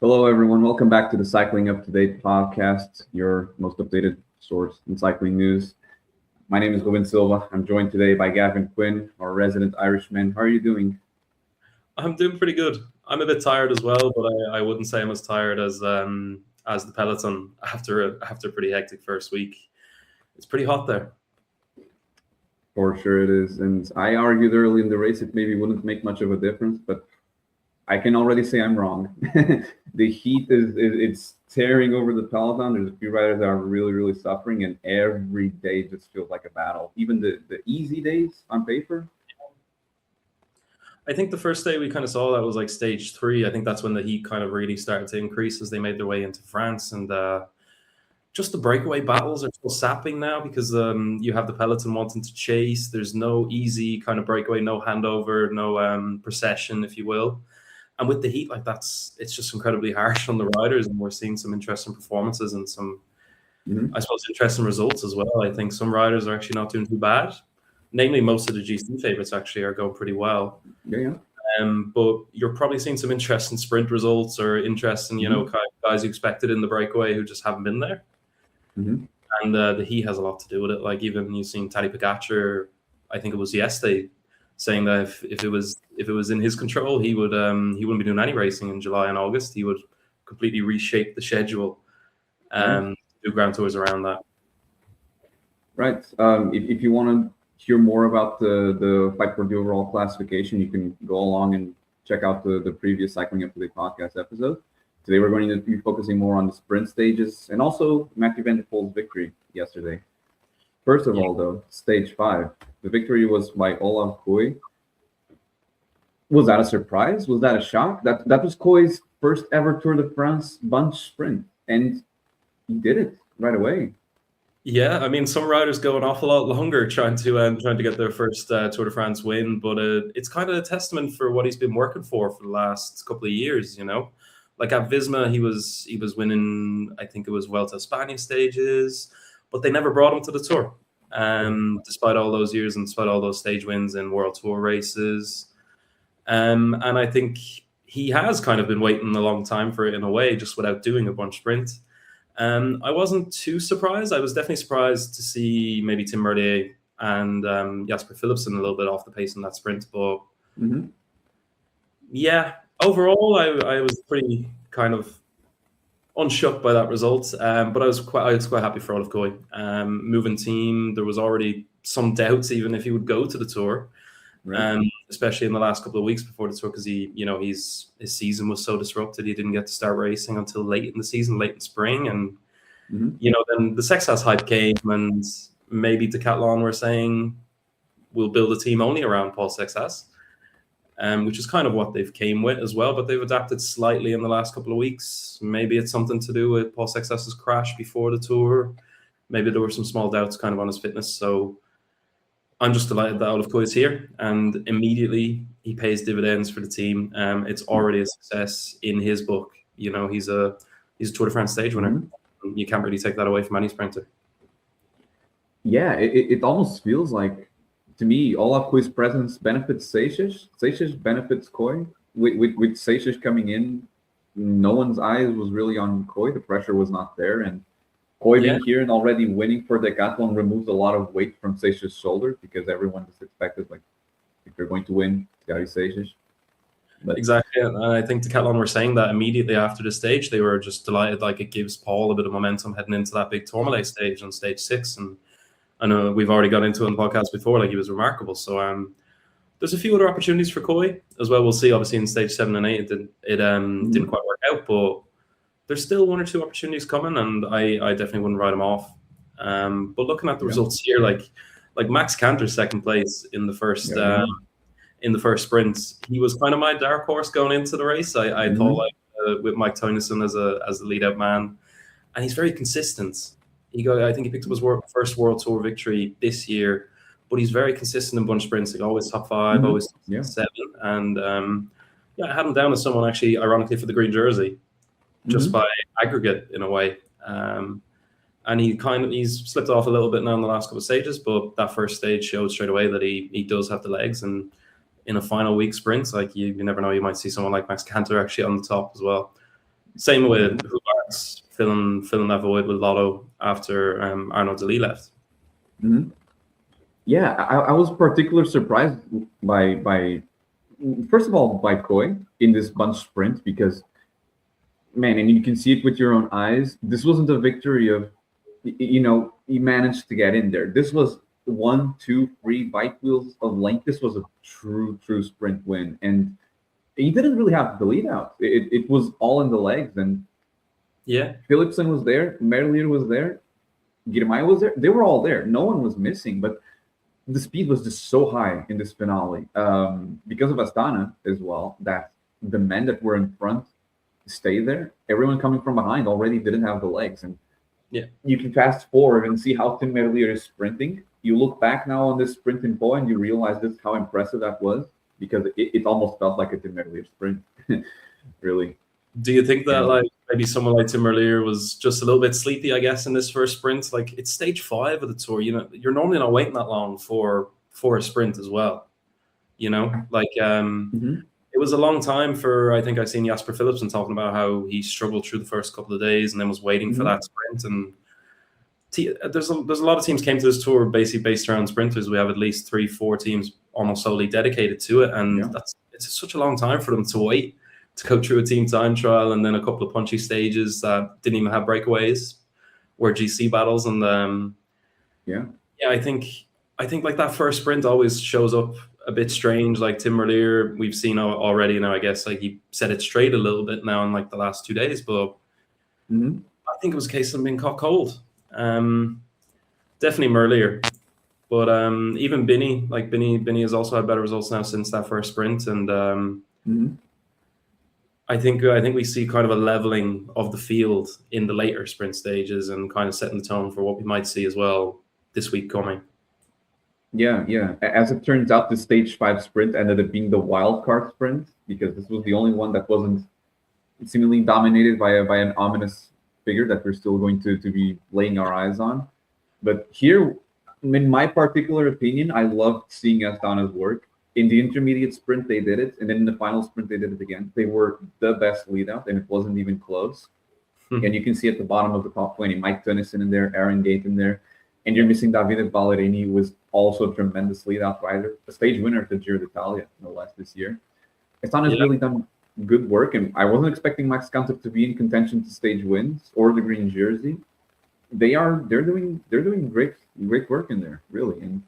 Hello, everyone. Welcome back to the Cycling Up to Date Podcast, your most updated source in cycling news. My name is Rúben Silva. I'm joined today by Gavin Quinn, our resident Irishman. How are you doing? I'm doing pretty good. I'm a bit tired as well, but I wouldn't say I'm as tired as the peloton after a pretty hectic first week. It's pretty hot there. For sure it is. And I argued early in the race it maybe wouldn't make much of a difference, but I can already say I'm wrong. The heat it's tearing over the peloton. There's a few riders that are really, really suffering, and every day just feels like a battle. Even the easy days on paper. I think the first day we kind of saw that was like stage 3. I think that's when the heat kind of really started to increase as they made their way into France. And just the breakaway battles are still sapping now because you have the peloton wanting to chase. There's no easy kind of breakaway, no handover, no procession, if you will. And with the heat like it's just incredibly harsh on the riders. And we're seeing some interesting performances and some, I suppose, interesting results as well. I think some riders are actually not doing too bad. Namely, most of the GC favorites actually are going pretty well. Yeah. But you're probably seeing some interesting sprint results or interesting, kind of guys you expected in the breakaway who just haven't been there. And the heat has a lot to do with it. Like even you've seen Tadej Pogačar, I think it was yesterday, saying that if it was in his control, he wouldn't be doing any racing in July and August. He would completely reshape the schedule, do Grand Tours around that. Right. If you want to hear more about the fight for the overall classification, you can go along and check out the previous Cycling Up to Date podcast episode. Today we're going to be focusing more on the sprint stages and also Mathieu van der Poel's victory yesterday. First of all, though, stage 5. The victory was by Olav Koy. Was that a surprise? Was that a shock? That was Koy's first ever Tour de France bunch sprint, and he did it right away. Yeah, I mean, some riders go an awful lot longer trying to get their first Tour de France win, but it's kind of a testament for what he's been working for the last couple of years. Like at Visma, he was winning. I think it was Vuelta a España stages, but they never brought him to the Tour, despite all those years and despite all those stage wins in World Tour races. And I think he has kind of been waiting a long time for it in a way, just without doing a bunch sprint. I wasn't too surprised. I was definitely surprised to see maybe Tim Merlier and Jasper Philipsen a little bit off the pace in that sprint. But yeah, overall, I was pretty kind of unshocked by that result. But I was quite happy for Olav Koy. Moving team, there was already some doubts even if he would go to the Tour. Right. Especially in the last couple of weeks before the Tour, because his season was so disrupted. He didn't get to start racing until late in the season, late in spring, and then the Sexas hype came, and maybe Decathlon were saying we'll build a team only around Paul Sexas, which is kind of what they've came with as well. But they've adapted slightly in the last couple of weeks. Maybe it's something to do with Paul Sexas's crash before the Tour. Maybe there were some small doubts kind of on his fitness. So I'm just delighted that Olav Koy is here, and immediately he pays dividends for the team. It's already a success in his book. He's a Tour de France stage winner. You can't really take that away from any sprinter. Yeah, it almost feels like, to me, Olav Koy's presence benefits Seixas. Seixas benefits Koy. With Seixas coming in, no one's eyes was really on Koy. The pressure was not there, and Koy being here and already winning for Decathlon removes a lot of weight from Seixas' shoulders, because everyone just expected, like, if you're going to win, it's got to be Seixas. Exactly, and I think Decathlon were saying that immediately after the stage. They were just delighted, like it gives Paul a bit of momentum heading into that big Tourmalet stage on stage 6. And I know we've already got into it in the podcast before, like he was remarkable. So there's a few other opportunities for Koy as well. We'll see. Obviously, in stage 7 and 8, it didn't quite work out, but there's still 1 or 2 opportunities coming, and I definitely wouldn't write them off. But looking at the results here, like Max Canter's second place in the first sprint, he was kind of my dark horse going into the race. I thought with Mike Teunissen as the lead out man, and he's very consistent. I think he picked up his first World Tour victory this year, but he's very consistent in bunch sprints. Like always top 5, always top 7, and I had him down as someone actually, ironically, for the green jersey. Just by aggregate in a way. And he's slipped off a little bit now in the last couple of stages, but that first stage showed straight away that he does have the legs, and in a final week sprint, like you never know, you might see someone like Max Canter actually on the top as well. Same with Hubert's filling that void with Lotto after Arnaud Delis left. Mm-hmm. Yeah, I was particularly surprised by first of all by Koi in this bunch sprint, because man, and you can see it with your own eyes. This wasn't a victory of, he managed to get in there. This was 1, 2, 3 bike wheels of length. This was a true sprint win, and he didn't really have the lead out. It was all in the legs, and yeah, Philipsen was there, Merlier was there, Girmay was there. They were all there. No one was missing, but the speed was just so high in this finale because of Astana as well, that the men that were in front stayed there. Everyone coming from behind already didn't have the legs, and you can fast forward and see how Tim Merlier is sprinting. You look back now on this sprint in Poel and you realize just how impressive that was, because it almost felt like a Tim Merlier sprint. Really. Do you think that like maybe someone like Tim Merlier was just a little bit sleepy, I guess, in this first sprint? Like, it's stage 5 of the tour. You're normally not waiting that long for a sprint as well. Like it was a long time for, I think I've seen Jasper Philipsen talking about how he struggled through the first couple of days and then was waiting for that sprint. And there's a lot of teams came to this tour basically based around sprinters. We have at least 3-4 teams almost solely dedicated to it, and it's such a long time for them to wait to go through a team time trial and then a couple of punchy stages that didn't even have breakaways, were GC battles. And I think like that first sprint always shows up a bit strange. Like Tim Merlier, we've seen already now, I guess, like he set it straight a little bit now in like the last 2 days, but I think it was a case of him being caught cold. Definitely Merlier, but even Binny has also had better results now since that first sprint, and I think we see kind of a leveling of the field in the later sprint stages, and kind of setting the tone for what we might see as well this week coming. Yeah. As it turns out, the stage 5 sprint ended up being the wild card sprint, because this was the only one that wasn't seemingly dominated by an ominous figure that we're still going to be laying our eyes on. But here, in my particular opinion, I loved seeing Astana's work. In the intermediate sprint, they did it, and then in the final sprint, they did it again. They were the best lead out, and it wasn't even close. And you can see at the bottom of the top 20, Mike Tennyson in there, Aaron Gate in there, and you're missing Davide Ballerini, who was also a tremendous lead out rider, a stage winner at the Giro d'Italia, no less, this year. Astana's really done good work, and I wasn't expecting Max Kanter to be in contention to stage wins or the green jersey. They're doing great work in there, really. And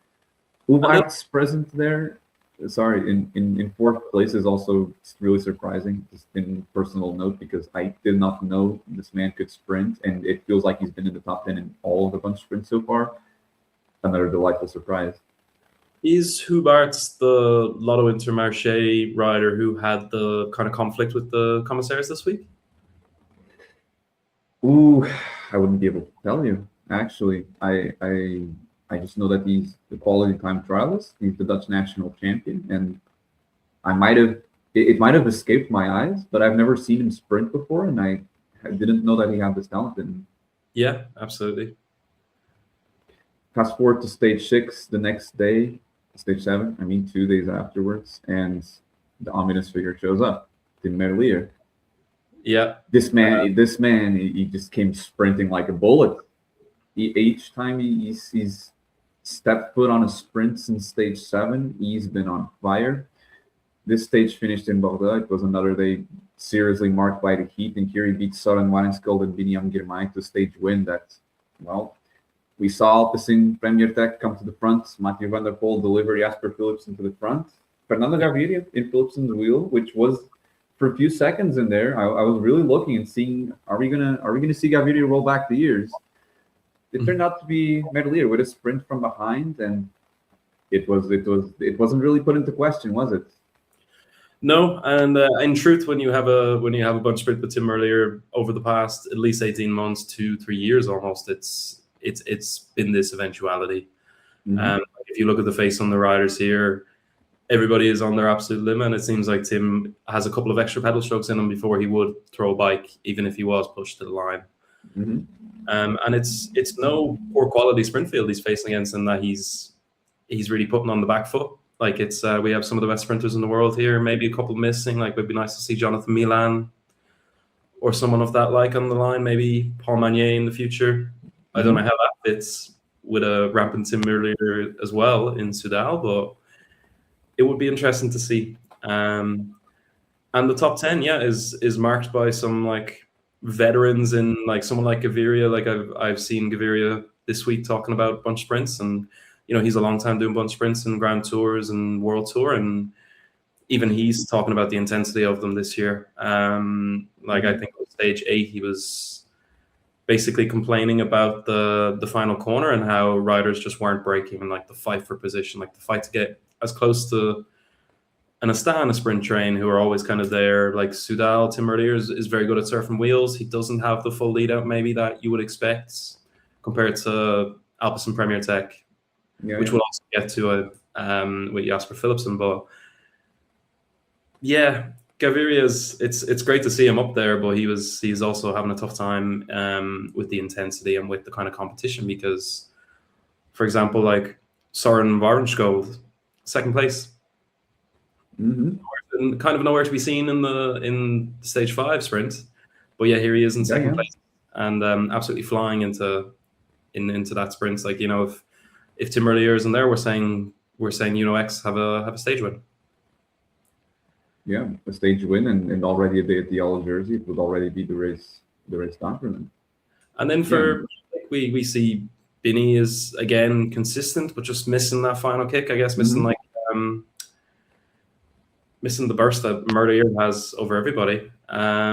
Uvart's present there, in 4th place is also really surprising, just in personal note, because I did not know this man could sprint, and it feels like he's been in the top 10 in all of the bunch sprints so far. Another delightful surprise. Is Hubert's the Lotto Intermarché rider who had the kind of conflict with the commissaires this week? Ooh, I wouldn't be able to tell you. Actually, I just know that he's the quality time trialist. He's the Dutch national champion, and it might have escaped my eyes, but I've never seen him sprint before, and I didn't know that he had this talent in him. Yeah, absolutely. Fast forward to stage 6 the next day, stage 7, 2 days afterwards, and the ominous figure shows up, Tim Merlier. Yeah. This man, he just came sprinting like a bullet. Each time he's stepped foot on a sprint since stage 7, he's been on fire. This stage finished in Bordeaux. It was another day seriously marked by the heat, and here he beat Søren Warenskjold and Biniam Girmay to stage win that, well, we saw Alpecin Premier Tech come to the front, Mathieu van der Poel deliver Jasper Philipsen to the front, Fernando Gaviria in Philipsen's wheel, which was for a few seconds in there. I was really looking and seeing, are we gonna see Gaviria roll back the years? It turned out to be Merlier with a sprint from behind, and it wasn't really put into question, was it? No, and in truth, when you have a bunch sprint with Tim Merlier over the past at least 18 months, 2-3 years almost, it's been this eventuality. If you look at the face on the riders here, everybody is on their absolute limit, and it seems like Tim has a couple of extra pedal strokes in him before he would throw a bike, even if he was pushed to the line. And it's no poor quality sprint field he's facing against, in that he's really putting on the back foot. Like, it's we have some of the best sprinters in the world here, maybe a couple missing. Like, it'd be nice to see Jonathan Milan or someone of that like on the line, maybe Paul Magnier in the future. I don't know how that fits with a rampant Tim Merlier as well in Soudal, but it would be interesting to see. And the top 10, is marked by some like veterans in like someone like Gaviria. Like I've seen Gaviria this week talking about bunch sprints, and he's a long time doing bunch sprints and Grand Tours and World Tour, and even he's talking about the intensity of them this year. Like I think on stage 8 he was basically complaining about the final corner and how riders just weren't breaking, and like the fight for position, like the fight to get as close to an Astana sprint train, who are always kind of there. Like Soudal, Tim Merlier is very good at surfing wheels. He doesn't have the full lead out maybe that you would expect compared to Alpecin Premier Tech, which we'll also get to with Jasper Philipsen. But yeah, Gaviria it's great to see him up there, but he's also having a tough time with the intensity and with the kind of competition, because, for example, like Søren Varensgold, second place. Kind of nowhere to be seen in the stage 5 sprint, but yeah, here he is in second place, and absolutely flying into that sprint. Like, if Tim Merlier isn't there, we're saying X have a stage win. Yeah, a stage win and already a day at the yellow jersey. It would already be the race done for them. And then we see Binny is again consistent, but just missing that final kick. I guess missing missing the burst that Merlier has over everybody. I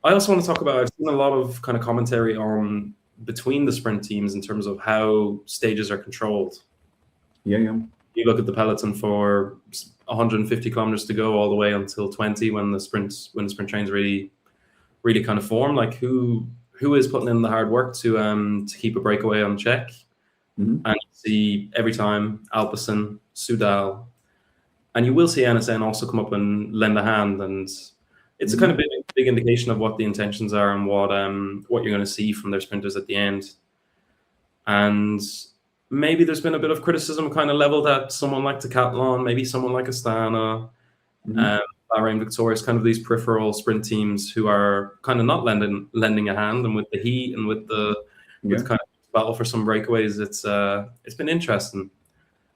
also want to talk about, I've seen a lot of kind of commentary on between the sprint teams in terms of how stages are controlled. You look at the peloton for 150 kilometers to go all the way until 20 when the sprint trains really kind of form. Like who is putting in the hard work to keep a breakaway on check? And you see every time Alpecin, Soudal, and you will see NSN also come up and lend a hand, and it's a kind of big indication of what the intentions are and what you're going to see from their sprinters at the end. And maybe there's been a bit of criticism kind of leveled at someone like Decathlon, maybe someone like Astana, Bahrain Victorious, kind of these peripheral sprint teams who are kind of not lending a hand, and with the heat and with with kind of battle for some breakaways, it's been interesting,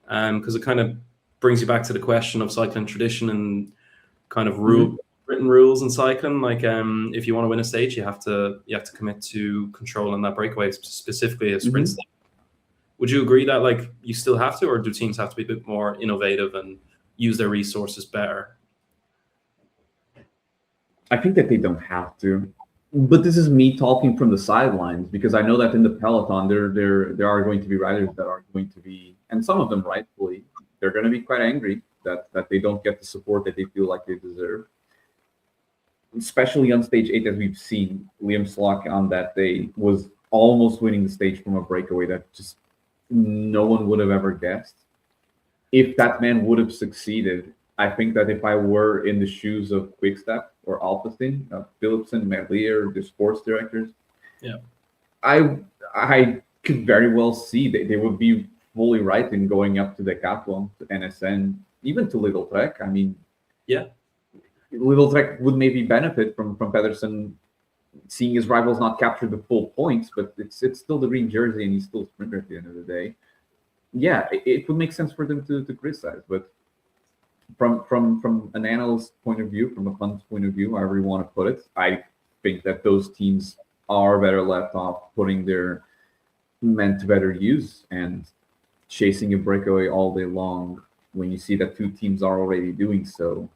because it kind of brings you back to the question of cycling tradition and kind of written rules in cycling. Like if you want to win a stage, you have to commit to controlling that breakaway, specifically a sprint stage. Would you agree that like you still have to, or do teams have to be a bit more innovative and use their resources better? I think that they don't have to, but this is me talking from the sidelines, because I know that in the peloton there are going to be riders that are going to be, and some of them rightfully, they're going to be quite angry that they don't get the support that they feel like they deserve. Especially on stage 8, as we've seen, Liam Slock on that day was almost winning the stage from a breakaway that just no one would have ever guessed. If that man would have succeeded, I think that if I were in the shoes of Quickstep or Alpecin, Philipsen, Merlier, the sports directors, I could very well see that they would be fully right in going up to Decathlon, to NSN, even to Little Trek. I mean, Little Trek would maybe benefit from Pedersen seeing his rivals not capture the full points, but it's still the green jersey and he's still a sprinter at the end of the day. Yeah, it would make sense for them to criticize, but from an analyst's point of view, from a fund's point of view, however you want to put it, I think that those teams are better left off putting their men to better use and chasing a breakaway all day long when you see that two teams are already doing so.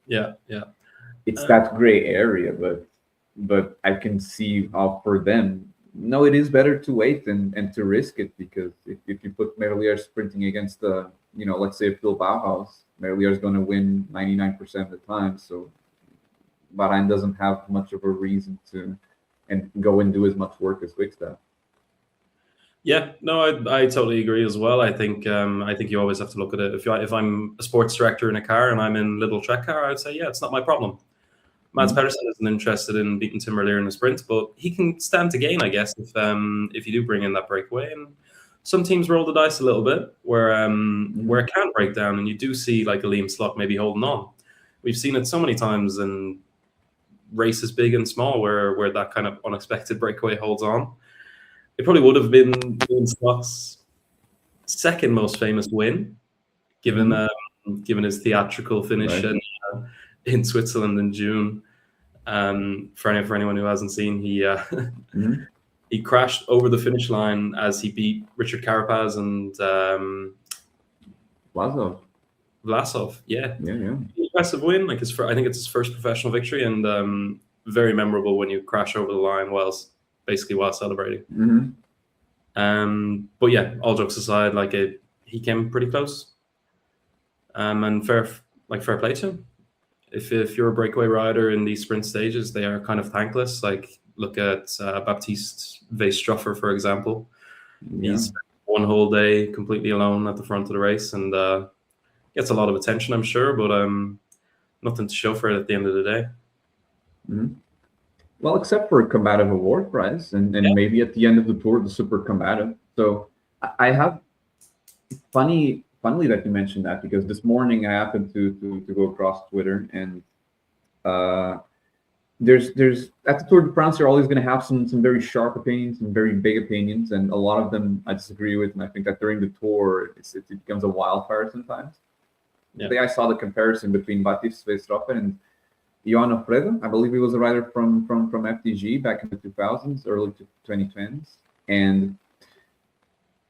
It's that gray area, but I can see how for them, no, it is better to wait and to risk it, because if you put Merlier sprinting against let's say Phil Bauhaus, Merlier is going to win 99% of the time, so Bahrain doesn't have much of a reason to and go and do as much work as Quickstep. Yeah, no, I totally agree as well. I think you always have to look at it. If I'm a sports director in a car and I'm in Little Trek car, I'd say, it's not my problem. Mads Pedersen isn't interested in beating Tim Merlier in a sprint, but he can stand to gain, I guess, if you do bring in that breakaway. And some teams roll the dice a little bit where it can break down, and you do see like a Liam Slock maybe holding on. We've seen it so many times in races big and small where that kind of unexpected breakaway holds on. It probably would have been Scott's second most famous win, given his theatrical finish in Switzerland in June. For anyone who hasn't seen, he he crashed over the finish line as he beat Richard Carapaz and Vlasov. Yeah. Impressive win. Like I think it's his first professional victory, and very memorable when you crash over the line while celebrating. But yeah, all jokes aside, he came pretty close. And fair play to him. If you're a breakaway rider in these sprint stages, they are kind of thankless. Like look at Baptiste Weisstroffer, for example. He's spent one whole day completely alone at the front of the race, and gets a lot of attention, I'm sure, but nothing to show for it at the end of the day. Well, except for a combative award prize, and maybe at the end of the tour, the super combative. So I have funnily that you mentioned that, because this morning I happened to go across Twitter, and there's at the Tour de France, you're always going to have some very sharp opinions, some very big opinions, and a lot of them I disagree with, and I think that during the tour it becomes a wildfire sometimes. Today I saw the comparison between Baptiste Weisstroffer and Johan Alfredo. I believe he was a rider from FDG back in the 2000s, early 2010s, and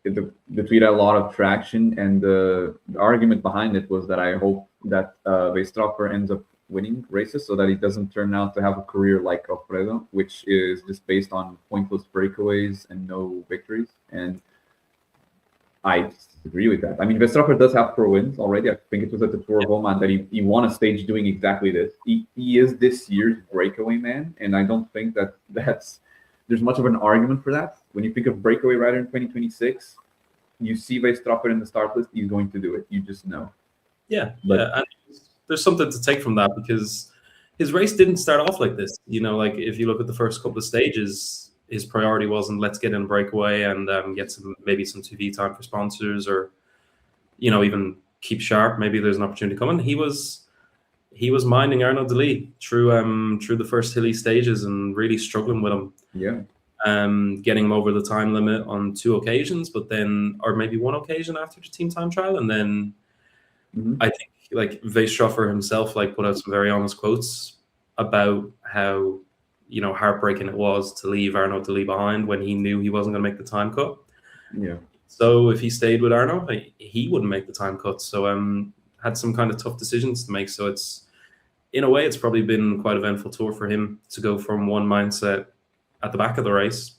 the tweet had a lot of traction, and the argument behind it was that I hope that Weisstroffer ends up winning races so that he doesn't turn out to have a career like Alfredo, which is just based on pointless breakaways and no victories. And I disagree with that. I mean, Weisstroffer does have pro wins already. I think it was at the Tour of Oman that he won a stage doing exactly this. He is this year's breakaway man, and I don't think there's much of an argument for that. When you think of breakaway rider in 2026, you see Weisstroffer in the start list, he's going to do it. You just know. And there's something to take from that, because his race didn't start off like this. Like if you look at the first couple of stages, his priority wasn't let's get in a breakaway and get some TV time for sponsors, or even keep sharp. Maybe there's an opportunity coming. He was minding Arnaud Delis through the first hilly stages and really struggling with him. Getting him over the time limit on 2 occasions, or maybe 1 occasion after the team time trial, and then I think Weisstroffer himself put out some very honest quotes about how heartbreaking it was to leave Arnaud Delis behind when he knew he wasn't going to make the time cut. So if he stayed with Arnaud, he wouldn't make the time cut. So had some kind of tough decisions to make. So it's, in a way, it's probably been quite an eventful tour for him to go from one mindset at the back of the race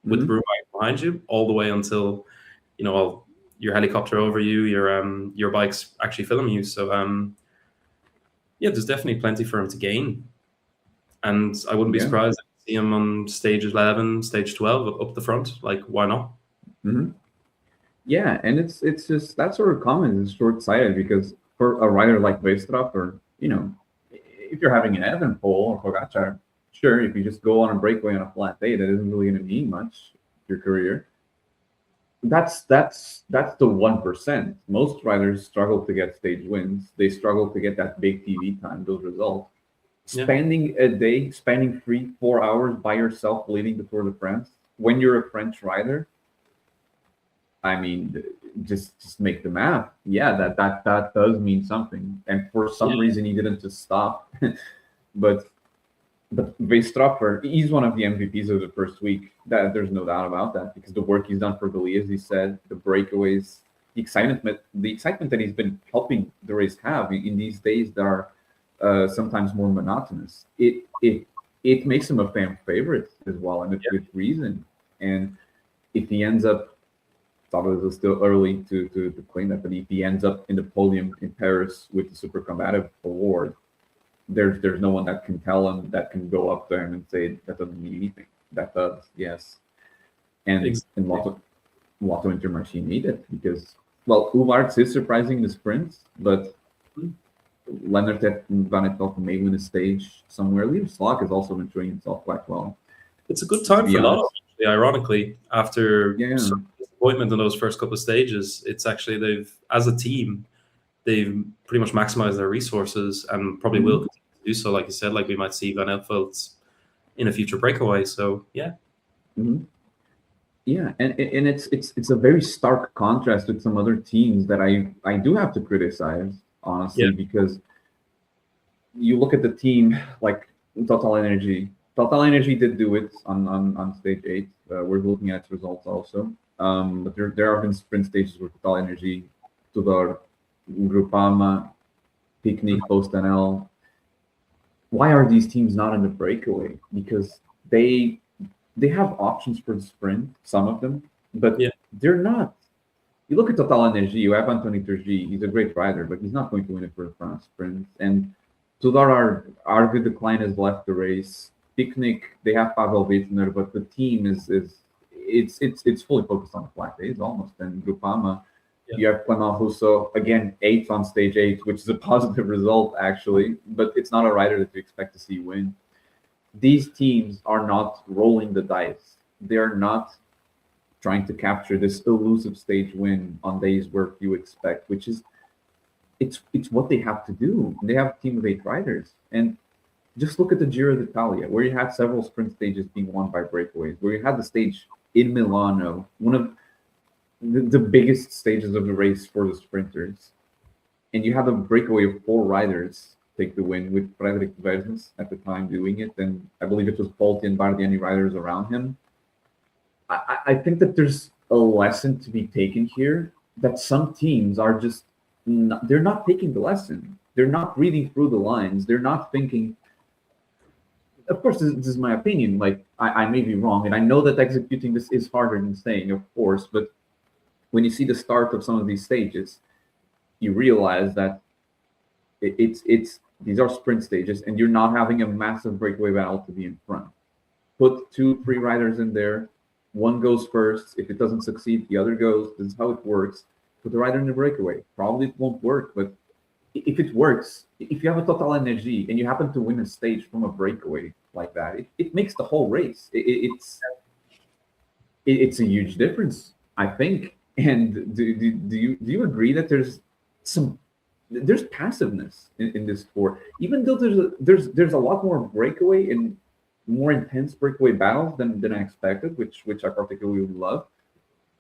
with the broom behind you all the way until your helicopter over you, your bike's actually filming you. So there's definitely plenty for him to gain, and I wouldn't be surprised to see him on stage 11, stage 12 up the front. Why not? Yeah, and it's just that sort of comment is short-sighted, because for a rider like Weisstroffer, if you're having an Evan, Poel, or Pogacar, sure, if you just go on a breakaway on a flat day, that isn't really going to mean much to your career. That's the 1%. Most riders struggle to get stage wins. They struggle to get that big TV time, those results. Spending a day, spending 3-4 hours by yourself leading the Tour de France when you're a French rider, I mean, just make the math. Yeah, that does mean something. And for some reason, he didn't just stop. But Weisstroffer, he's one of the MVPs of the first week. That there's no doubt about that, because the work he's done for Delis, as he said, the breakaways, the excitement that he's been helping the race have in these days that are sometimes more monotonous. It makes him a fan favorite as well, and it's with reason. And if he ends up, obviously still early to claim that, but if he ends up in the podium in Paris with the Super Combative Award, there's no one that can tell him, that can go up to him and say that doesn't mean anything. That does, yes. And Lotto Intermarché need it, because, well, Uvaerts is surprising in the sprints, but Leonard Van Etten may win a stage somewhere. Liam Slock has also been training himself quite well. It's a good time for Lotto, ironically, after some disappointment in those first couple of stages. It's actually, they've, as a team, they've pretty much maximized their resources and probably will continue do so. Like you said, like we might see Van Eltveldt in a future breakaway. So yeah. Mm-hmm. Yeah, and it's a very stark contrast with some other teams that I do have to criticize, honestly, because you look at the team like Total Energy. Total Energy did do it on stage 8. We're looking at its results also. But there have been sprint stages with Total Energy, Tudor, Groupama, Picnic, PostNL. Why are these teams not in the breakaway? Because they have options for the sprint, some of them, but they're not. You look at Total Energy, you have Anthony Turgi. He's a great rider, but he's not going to win it for the front sprint. And Tudor, Arvid Decline has left the race. Picnic, they have Pavel Wittner, but the team is it's fully focused on the flat days almost. And Groupama, you have Clement Rousseau, again, 8th on stage 8, which is a positive result, actually, but it's not a rider that you expect to see win. These teams are not rolling the dice. They're not trying to capture this elusive stage win on days where you expect, which is, it's what they have to do. They have a team of 8 riders. And just look at the Giro d'Italia, where you had several sprint stages being won by breakaways, where you had the stage in Milano, one of the biggest stages of the race for the sprinters. And you had a breakaway of 4 riders take the win, with Frederick Vernes at the time doing it. And I believe it was Polti and Bardiani riders around him. I think that there's a lesson to be taken here, that some teams are just, they're not taking the lesson. They're not reading through the lines. They're not thinking, of course, this is my opinion. Like, I may be wrong. And I know that executing this is harder than saying, of course. But when you see the start of some of these stages, you realize that these are sprint stages, and you're not having a massive breakaway battle to be in front. Put 2-3 riders in there. One goes first. If it doesn't succeed, the other goes. This is how it works. Put the rider in the breakaway. Probably it won't work, but if it works, if you have a Total Energy and you happen to win a stage from a breakaway like that, it makes the whole race. It's a huge difference, I think. And do you agree that there's passiveness in this tour, even though there's a lot more breakaway and more intense breakaway battles than I expected, which I particularly love.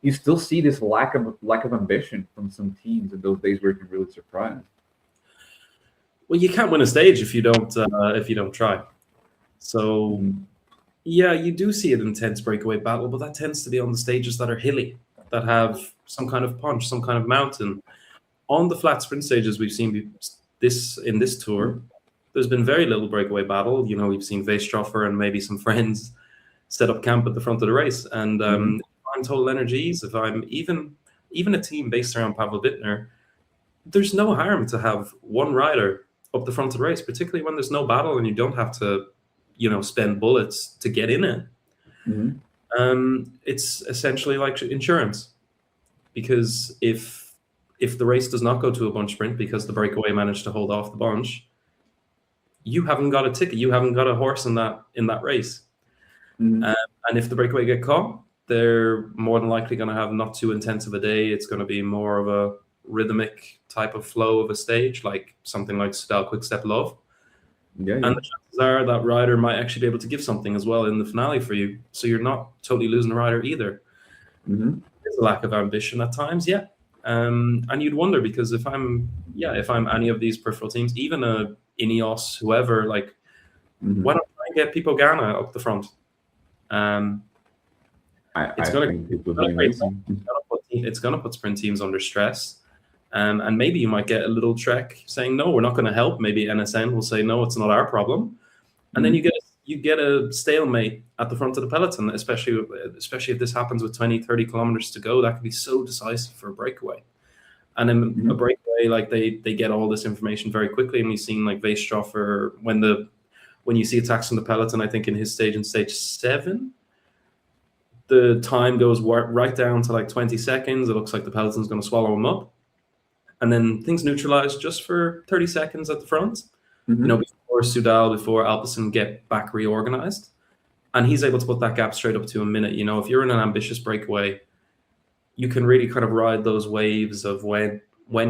You still see this lack of ambition from some teams in those days where you can really surprise. Well, you can't win a stage if you don't try. So yeah, you do see an intense breakaway battle, but that tends to be on the stages that are hilly, that have some kind of punch, some kind of mountain. On the flat sprint stages we've seen this in this tour, there's been very little breakaway battle. You know, we've seen Weisstroffer and maybe some friends set up camp at the front of the race. And if I'm Total Energies, if I'm even a team based around Pavel Wittner, there's no harm to have one rider up the front of the race, particularly when there's no battle and you don't have to, spend bullets to get in it. It's essentially like insurance, because if the race does not go to a bunch sprint because the breakaway managed to hold off the bunch, you haven't got a ticket, you haven't got a horse in that race. And if the breakaway get caught, they're more than likely going to have not too intense of a day. It's going to be more of a rhythmic type of flow of a stage, like something like Soudal Quick-Step Love. And the chances are that rider might actually be able to give something as well in the finale for you, so you're not totally losing the rider either. There's a lack of ambition at times, and you'd wonder, because if I'm any of these peripheral teams, even a Ineos, whoever, like, why don't I get Pipo Ganna up the front? It's going to put sprint teams under stress. And maybe you might get a little Trek saying, no, we're not going to help. Maybe NSN will say, no, it's not our problem. And then you get a stalemate at the front of the peloton, especially if this happens with 20, 30 kilometers to go. That could be so decisive for a breakaway. And in a breakaway, like, they get all this information very quickly. And we've seen, like, Weisstroffer, when you see attacks from the peloton, I think in his stage, in stage 7, the time goes right down to like 20 seconds. It looks like the peloton's going to swallow him up. And then things neutralize just for 30 seconds at the front, before Soudal, before Alpecin get back reorganized. And he's able to put that gap straight up to a minute. If you're in an ambitious breakaway, you can really kind of ride those waves of when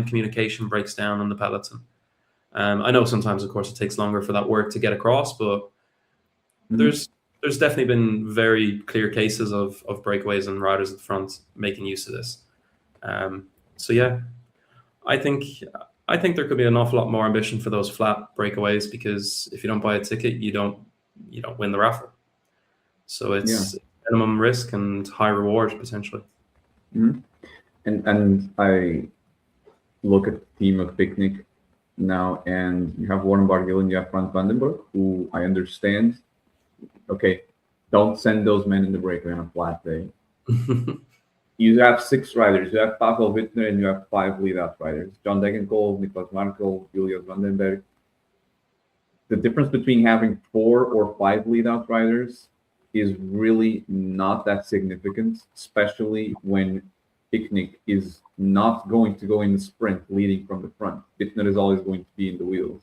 communication breaks down on the peloton. I know sometimes, of course, it takes longer for that work to get across, but there's definitely been very clear cases of breakaways and riders at the front making use of this. So yeah, I think there could be an awful lot more ambition for those flat breakaways, because if you don't buy a ticket, you don't win the raffle. So it's minimum risk and high reward potentially. Mm-hmm. And I look at the team of Picnic now, and you have Warren Barguil and you have Frans Vandenberg, who I understand. Okay, don't send those men in the breakaway on a flat day. You have 6 riders. You have Pavel Wittner and you have 5 lead-out riders. John Degenkolb, Niklas Markel, Julius Vandenberg. The difference between having 4 or 5 lead-out riders is really not that significant, especially when Picnic is not going to go in the sprint leading from the front. Wittner is always going to be in the wheels.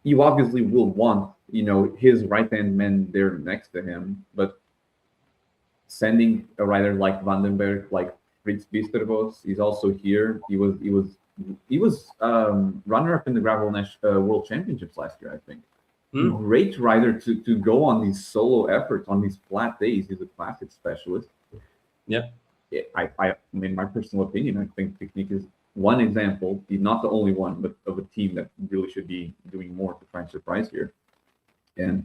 You obviously will want, his right-hand men there next to him, but sending a rider like Vandenberg, like Fritz Bistervos, he's also here. He was runner-up in the Gravel World Championships last year, I think. Great rider to go on these solo efforts on these flat days. He's a classic specialist. Yeah. I in my personal opinion, I think Picnic is one example. He's not the only one, but of a team that really should be doing more to try and surprise here. And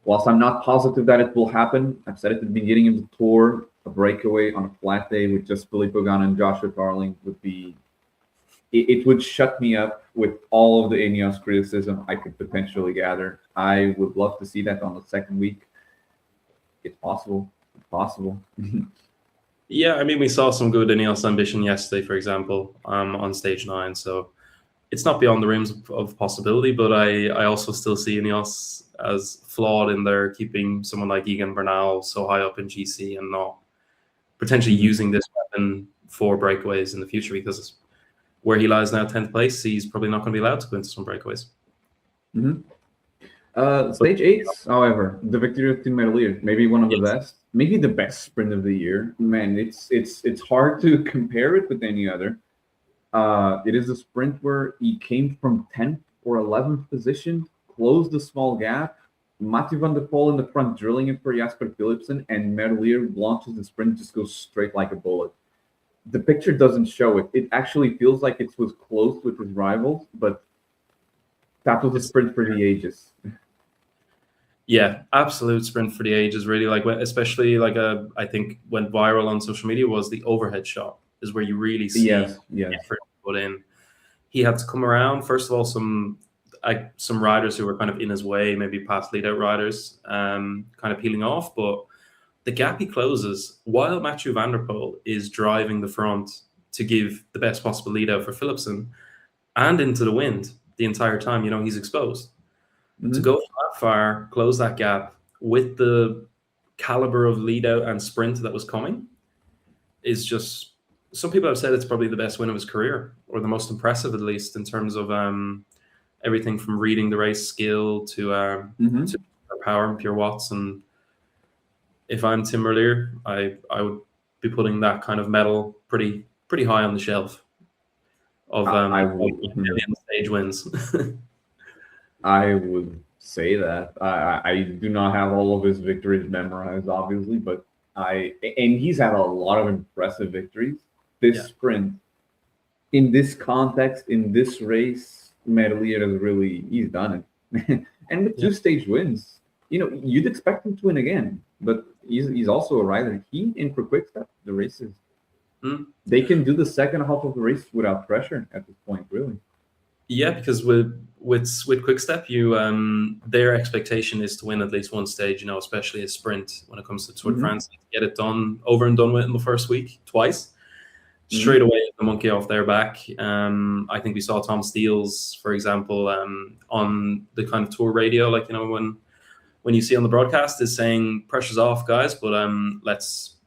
whilst I'm not positive that it will happen, I've said it at the beginning of the tour, a breakaway on a flat day with just Filippo Ganna and Joshua Tarling would be, it would shut me up with all of the Ineos criticism I could potentially gather. I would love to see that on the second week. It's possible. It's possible. Yeah, I mean, we saw some good Ineos ambition yesterday, for example, on stage 9. So it's not beyond the realms of possibility, but I also still see Ineos as flawed in their keeping someone like Egan Bernal so high up in GC and not potentially using this weapon for breakaways in the future, because where he lies now, 10th place, he's probably not going to be allowed to go into some breakaways. Stage 8, however, the victory of Team Merlier, maybe one of the best, maybe the best sprint of the year. Man, it's hard to compare it with any other. It is a sprint where he came from 10th or 11th position, closed a small gap. Mathieu van der Poel in the front, drilling it for Jasper Philipsen, and Merlier launches the sprint, just goes straight like a bullet. The picture doesn't show it. It actually feels like it was close with his rivals, but that was a sprint for the ages. Yeah, absolute sprint for the ages, really. Like, especially I think went viral on social media was the overhead shot is where you really see effort put in. He had to come around, first of all, some riders who were kind of in his way, maybe past lead-out riders, kind of peeling off. But the gap he closes while Mathieu van der Poel is driving the front to give the best possible lead-out for Philipsen and into the wind the entire time, he's exposed. To go that far, close that gap with the caliber of lead-out and sprint that was coming is just, some people have said it's probably the best win of his career, or the most impressive, at least, in terms of everything from reading the race skill to power and pure watts. And if I'm Tim Merlier, I would be putting that kind of medal pretty high on the shelf of million stage wins. I would say that. I do not have all of his victories memorized, obviously, but and he's had a lot of impressive victories. This sprint, in this context, in this race, Merlier has he's done it. And with 2 stage wins, you'd expect him to win again, but he's also a rider. He, in for Quickstep, the races, they can do the second half of the race without pressure at this point, really. Yeah, because with Quickstep, their expectation is to win at least one stage, especially a sprint when it comes to Tour de France. Get it done, over and done with in the first week, twice. Straight away, the monkey off their back. I think we saw Tom Steele's, for example, on the kind of tour radio, when you see on the broadcast is saying pressure's off, guys, but let's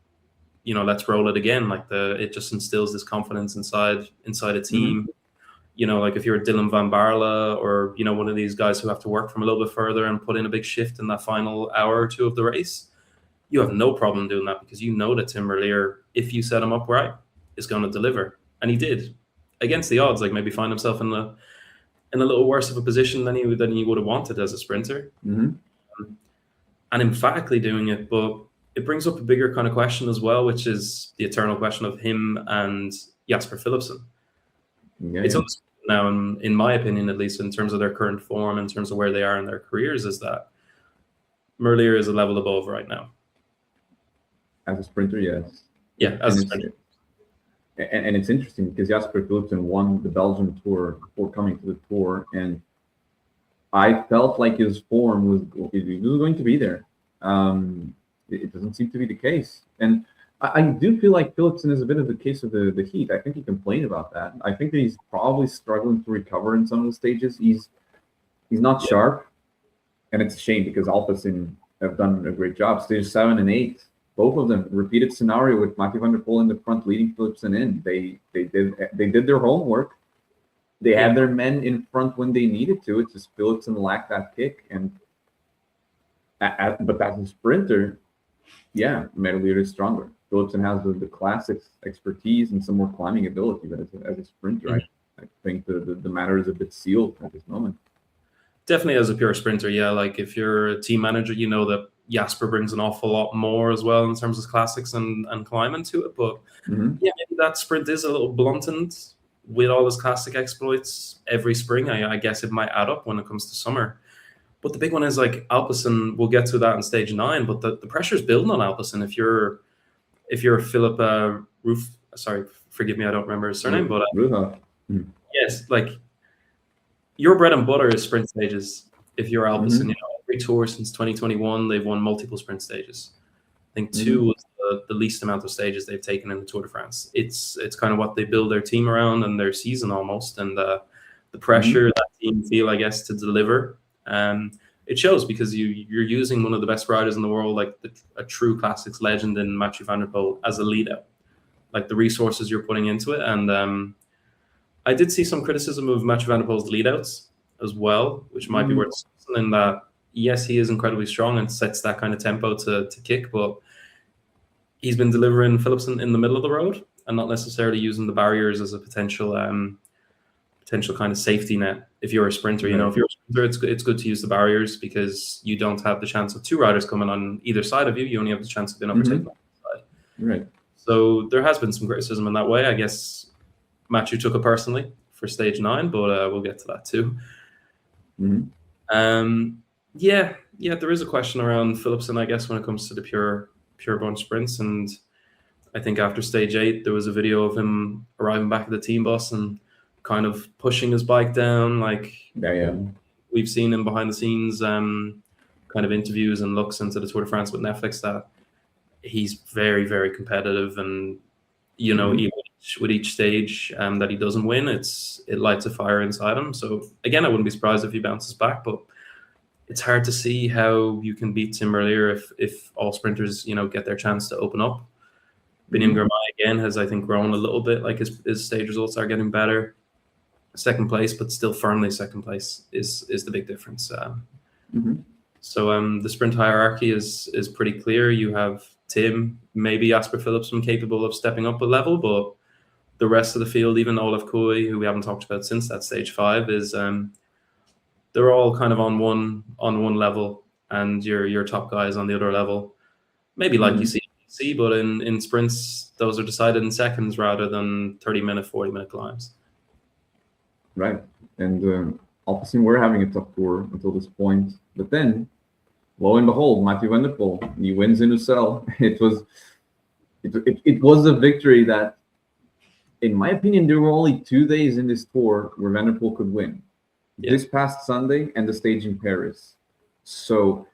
roll it again. It just instills this confidence inside a team. If you're Dylan Van Baarle or, one of these guys who have to work from a little bit further and put in a big shift in that final hour or two of the race, you have no problem doing that, because that Tim Merlier, if you set him up right, is going to deliver. And he did, against the odds, maybe find himself in in a little worse of a position than he would have wanted as a sprinter, Mm-hmm. and emphatically doing it. But it brings up a bigger kind of question as well, which is the eternal question of him and Jasper Philipsen. It's understood now, in my opinion, at least in terms of their current form, in terms of where they are in their careers, is that Merlier is a level above right now. As a sprinter, yes. Yeah, as a sprinter. And it's interesting because Jasper Philipsen won the Belgian Tour before coming to the Tour, and I felt like his form was going to be there. It doesn't seem to be the case, and I do feel like Philipsen is a bit of the case of the heat. I think he complained about that. I think that he's probably struggling to recover in some of the stages. He's not sharp, and it's a shame because Alpecin have done a great job. Stage 7 and 8. Both of them, repeated scenario with Mathieu van der Poel in the front leading Philipsen in. They did their homework. They had their men in front when they needed to. It's just Philipsen lacked that kick. But as a sprinter, yeah, Merlier is stronger. Philipsen has the classics expertise and some more climbing ability. But as a sprinter, I think the matter is a bit sealed at this moment. Definitely as a pure sprinter, yeah. Like if you're a team manager, you know that Jasper brings an awful lot more as well in terms of classics and climbing to it. But yeah, maybe that sprint is a little blunted with all his classic exploits every spring. I guess it might add up when it comes to summer. But the big one is like Alpecin. We'll get to that in stage 9. But the pressure is building on Alpecin. If you're Philip sorry, forgive me, I don't remember his surname, but yes, like your bread and butter is sprint stages. If you're Alpecin, you know, every tour since 2021, they've won multiple sprint stages. I think 2 was the least amount of stages they've taken in the Tour de France. It's kind of what they build their team around and their season almost, and the pressure that team feel, I guess, to deliver. It shows because you're using one of the best riders in the world, like a true classics legend in Mathieu van der Poel, as a lead out. Like the resources you're putting into it, and I did see some criticism of Mathieu van der Poel's lead-outs as well, which might be worth discussing, in that, yes, he is incredibly strong and sets that kind of tempo to kick, but he's been delivering Philipsen in the middle of the road and not necessarily using the barriers as a potential kind of safety net. If you're a sprinter, you know, if you're a sprinter, it's good to use the barriers because you don't have the chance of 2 riders coming on either side of you. You only have the chance of being overtaken on the side. Right. So there has been some criticism in that way. I guess Mathieu took it personally for stage 9, but we'll get to that too. Yeah, there is a question around Philipsen, I guess, when it comes to the pure bunch sprints. And I think after stage 8, there was a video of him arriving back at the team bus and kind of pushing his bike down. Like, we've seen him behind the scenes kind of interviews and looks into the Tour de France with Netflix, that he's very, very competitive. And, you know, even with each stage that he doesn't win, it lights a fire inside him. So again, I wouldn't be surprised if he bounces back, but it's hard to see how you can beat Tim Merlier if all sprinters, you know, get their chance to open up. Biniam Girmay again has, I think, grown a little bit. Like his stage results are getting better. Second place, but still firmly second place is the big difference. So the sprint hierarchy is pretty clear. You have Tim, maybe Jasper Philipsen capable of stepping up a level, but the rest of the field, even Olaf Kooi, who we haven't talked about since that stage 5, is they're all kind of on one level, and your top guys on the other level. Maybe like you see, but in sprints, those are decided in seconds rather than 30-minute, 40-minute climbs. Right, and Alpecin were having a tough tour until this point, but then, lo and behold, Mathieu van der Poel, he wins in Ussel. It was a victory that, in my opinion, there were only 2 days in this tour where Van der Poel could win. This past Sunday and the stage in Paris. So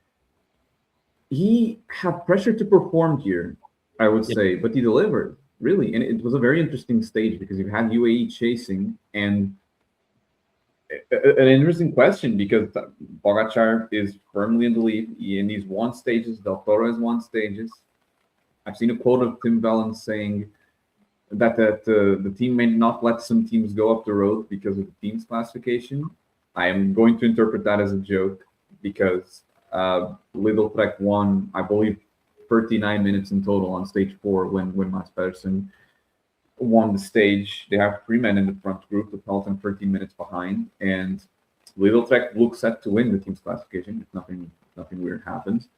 he had pressure to perform here, I would say, but he delivered, really. And it was a very interesting stage because you had UAE chasing, and an interesting question because Pogačar is firmly in the lead. He's won stages. Del Toro has won stages. I've seen a quote of Tim Vellens saying that the team may not let some teams go up the road because of the team's classification. I am going to interpret that as a joke because Lidl-Trek won, I believe, 39 minutes in total on stage 4 when Mats Pedersen won the stage. They have 3 men in the front group, the Peloton 13 minutes behind, and Lidl Trek looks set to win the team's classification if nothing weird happens.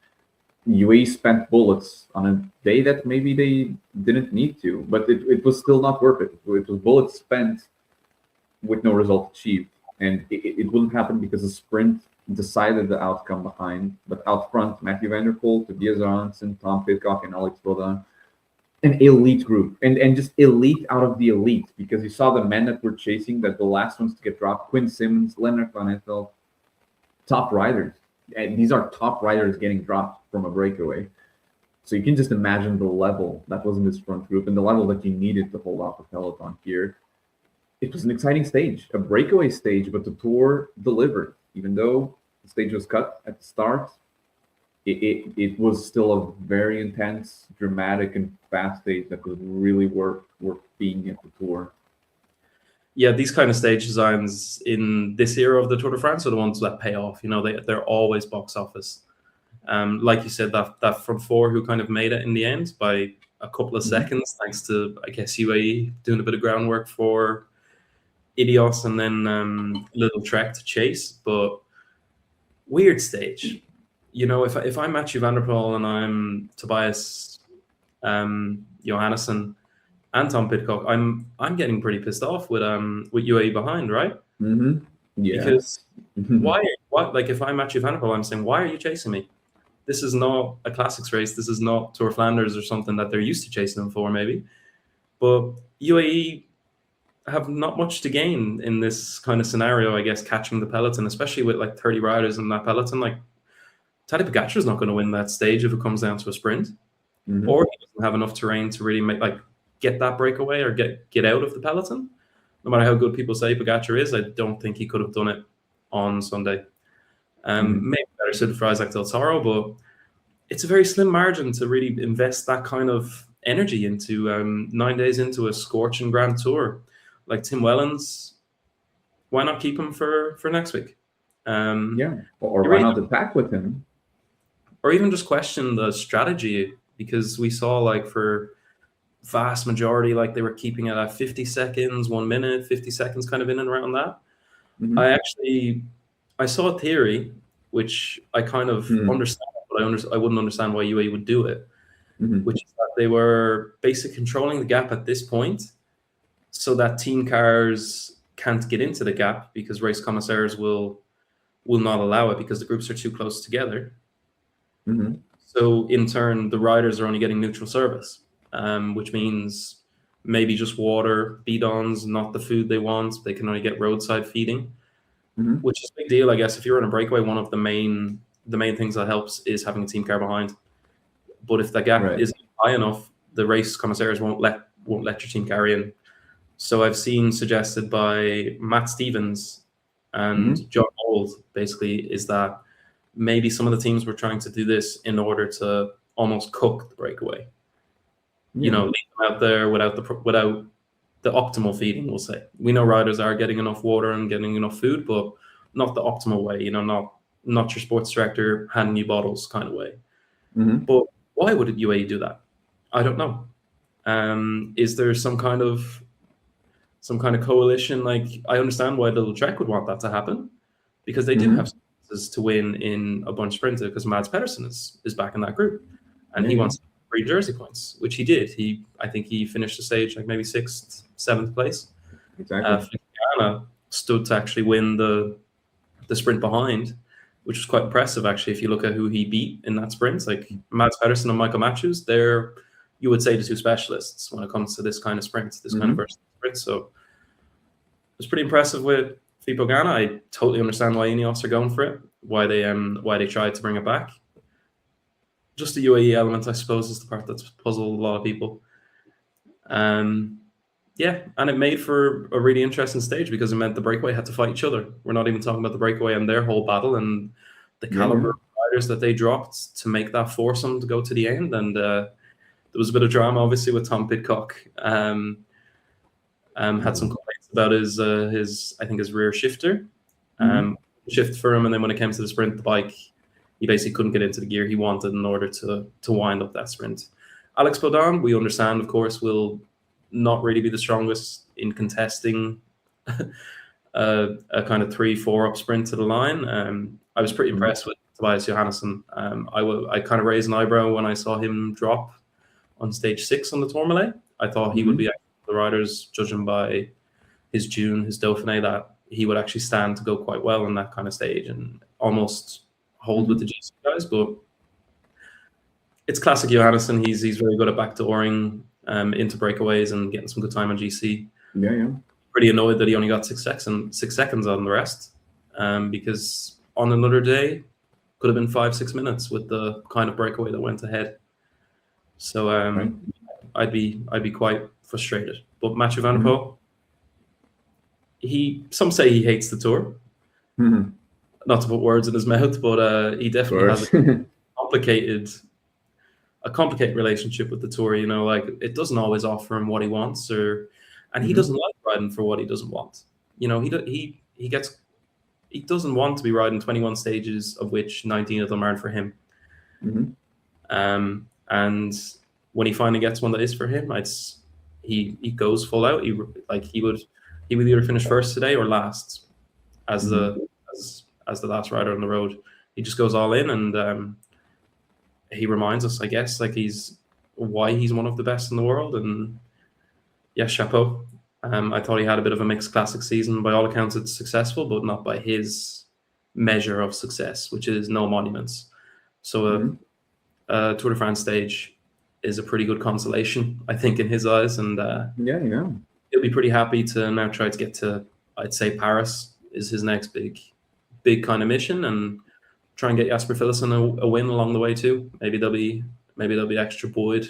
UAE spent bullets on a day that maybe they didn't need to, but it was still not worth it. It was bullets spent with no result achieved, and it wouldn't happen because the sprint decided the outcome behind. But out front, Matthew van der Poel, Tobias Aronson, Tom Pidcock, and Alex Bodan, an elite group, and just elite out of the elite, because you saw the men that were chasing, that the last ones to get dropped, Quinn Simmons, Leonard Van Ettel, top riders. And these are top riders getting dropped from a breakaway. So you can just imagine the level that was in this front group and the level that you needed to hold off the peloton here. It was an exciting stage, a breakaway stage, but the Tour delivered. Even though the stage was cut at the start, it was still a very intense, dramatic, and fast stage that was really worth being at the Tour. Yeah, these kind of stage designs in this era of the Tour de France are the ones that pay off. You know, they're always box office. Like you said, that front four who kind of made it in the end by a couple of seconds, thanks to, I guess, UAE doing a bit of groundwork for Ineos and then Little Trek to chase. But weird stage. You know, if I'm Mathieu van der Poel and I'm Tobias Johannesson and Tom Pidcock, I'm getting pretty pissed off with UAE behind, right? Mm-hmm. Yeah. Because why? Like, if I'm Mathieu van der Poel, I'm saying, why are you chasing me? This is not a classics race. This is not Tour Flanders or something that they're used to chasing them for, maybe. But UAE have not much to gain in this kind of scenario, I guess, catching the peloton, especially with like 30 riders in that peloton. Like, Tadej Pogacar is not going to win that stage if it comes down to a sprint, or he doesn't have enough terrain to really get that breakaway or get out of the peloton. No matter how good people say Pogacar is, I don't think he could have done it on Sunday. Maybe better suited for Isaac Del Toro, but it's a very slim margin to really invest that kind of energy into 9 days into a scorching Grand Tour. Like Tim Wellens, why not keep him for next week? Or why not attack with him? Or even just question the strategy, because we saw, like, for vast majority, like, they were keeping it at 50 seconds, 1 minute, 50 seconds, kind of in and around that. I saw a theory, which I kind of understand, but I wouldn't understand why UAE would do it, which is that they were basically controlling the gap at this point so that team cars can't get into the gap, because race commissaires will not allow it because the groups are too close together. So in turn, the riders are only getting neutral service, which means maybe just water, bidons, not the food they want. They can only get roadside feeding, which is a big deal, I guess. If you're on a breakaway, one of the main things that helps is having a team car behind. But if the gap isn't high enough, the race commissaires won't let your team car in. So I've seen suggested by Matt Stevens and John Old, basically, is that maybe some of the teams were trying to do this in order to almost cook the breakaway. You know, leave them out there without the optimal feeding, we'll say. We know riders are getting enough water and getting enough food, but not the optimal way, you know, not your sports director handing you bottles kind of way. But why would UAE do that? I don't know. Is there some kind of coalition? Like, I understand why Little Trek would want that to happen, because they do have chances to win in a bunch sprinter, because Mads Pedersen is back in that group, and he wants 3 jersey points, which he did. I think he finished the stage like maybe 6th, 7th place. Exactly. Ghana stood to actually win the sprint behind, which was quite impressive, actually, if you look at who he beat in that sprint. Like Mads Pedersen and Michael Matthews, they're, you would say, the 2 specialists when it comes to this kind of sprint, this kind of versus sprint. So it was pretty impressive with Filippo Ganna. I totally understand why Ineos are going for it, why they tried to bring it back. Just the UAE element, I suppose, is the part that's puzzled a lot of people. And it made for a really interesting stage, because it meant the breakaway had to fight each other. We're not even talking about the breakaway and their whole battle and the caliber of riders that they dropped to make that foursome to go to the end. And there was a bit of drama, obviously, with Tom Pidcock. Had some complaints about his rear shifter. Shift for him, and then when it came to the sprint, the bike, he basically couldn't get into the gear he wanted in order to wind up that sprint. Alex Bodan, we understand, of course, will not really be the strongest in contesting a kind of 3-4 up sprint to the line. I was pretty impressed with Tobias Johannesson. I kind of raised an eyebrow when I saw him drop on stage 6 on the Tourmalet. I thought he would be the riders, judging by his June, his Dauphiné, that he would actually stand to go quite well in that kind of stage and almost hold with the GC guys. But it's classic Johannesson. He's very good at backdooring into breakaways and getting some good time on GC. Yeah. Pretty annoyed that he only got 6 seconds on the rest, because on another day could have been 5-6 minutes with the kind of breakaway that went ahead. So I'd be quite frustrated. But Mathieu van der Poel, some say he hates the Tour. Not to put words in his mouth, but he definitely has a complicated relationship with the Tour. You know, like it doesn't always offer him what he wants, and he doesn't like riding for what he doesn't want. You know, he doesn't want to be riding 21 stages, of which 19 of them aren't for him. And when he finally gets one that is for him, he goes full out. He would either finish first today or last as the last rider on the road. He just goes all in, and he reminds us, I guess, like why he's one of the best in the world. And yeah, chapeau. I thought he had a bit of a mixed classic season. By all accounts, it's successful, but not by his measure of success, which is no monuments. So a Tour de France stage is a pretty good consolation, I think, in his eyes. And he'll be pretty happy to now try to get to, I'd say, Paris is his next big kind of mission, and try and get Jasper Philipsen a win along the way too. Maybe they'll be extra buoyed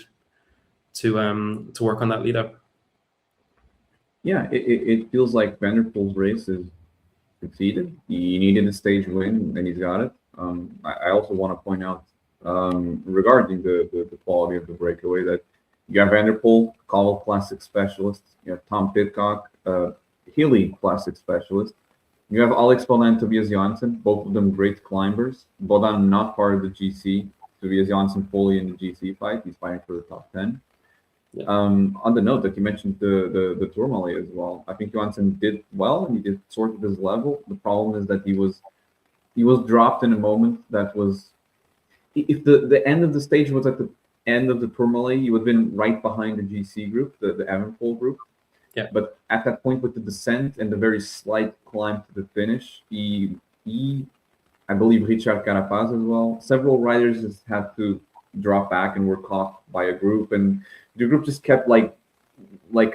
to work on that lead up. Yeah, it feels like Van der Poel's race is succeeded. He needed a stage win, and he's got it. I also want to point out regarding the quality of the breakaway that you have Van der Poel, Cobble Classic specialist. You have Tom Pidcock, Healy Classic specialist. You have Alex Bodan and Tobias Johansson, both of them great climbers. Bodan not part of the GC. Tobias Johansson fully in the GC fight. He's fighting for the top 10. Yeah. On the note that you mentioned the Tourmalet as well, I think Johansson did well and he did sort of his level. The problem is that he was dropped in a moment that was, if the end of the stage was at the end of the Tourmalet, he would have been right behind the GC group, the Evenepoel group. Yeah. But at that point with the descent and the very slight climb to the finish, he I believe Richard Carapaz as well, several riders just had to drop back and were caught by a group, and the group just kept like I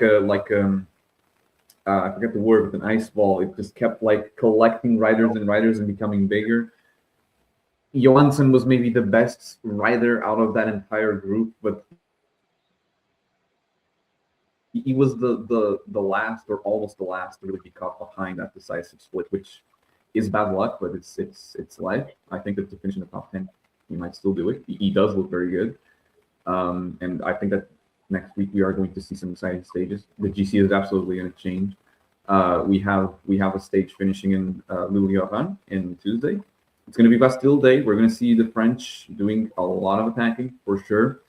forget the word, with an ice ball. It just kept like collecting riders and becoming bigger. Johansson was maybe the best rider out of that entire group, but he was the last or almost the last to really be caught behind that decisive split, which is bad luck, but it's life. I think that to finish in the top 10, he might still do it. He does look very good. And I think that next week we are going to see some exciting stages. The GC is absolutely going to change. We have a stage finishing in Lille-Lorraine in Tuesday. It's going to be Bastille Day. We're going to see the French doing a lot of attacking for sure.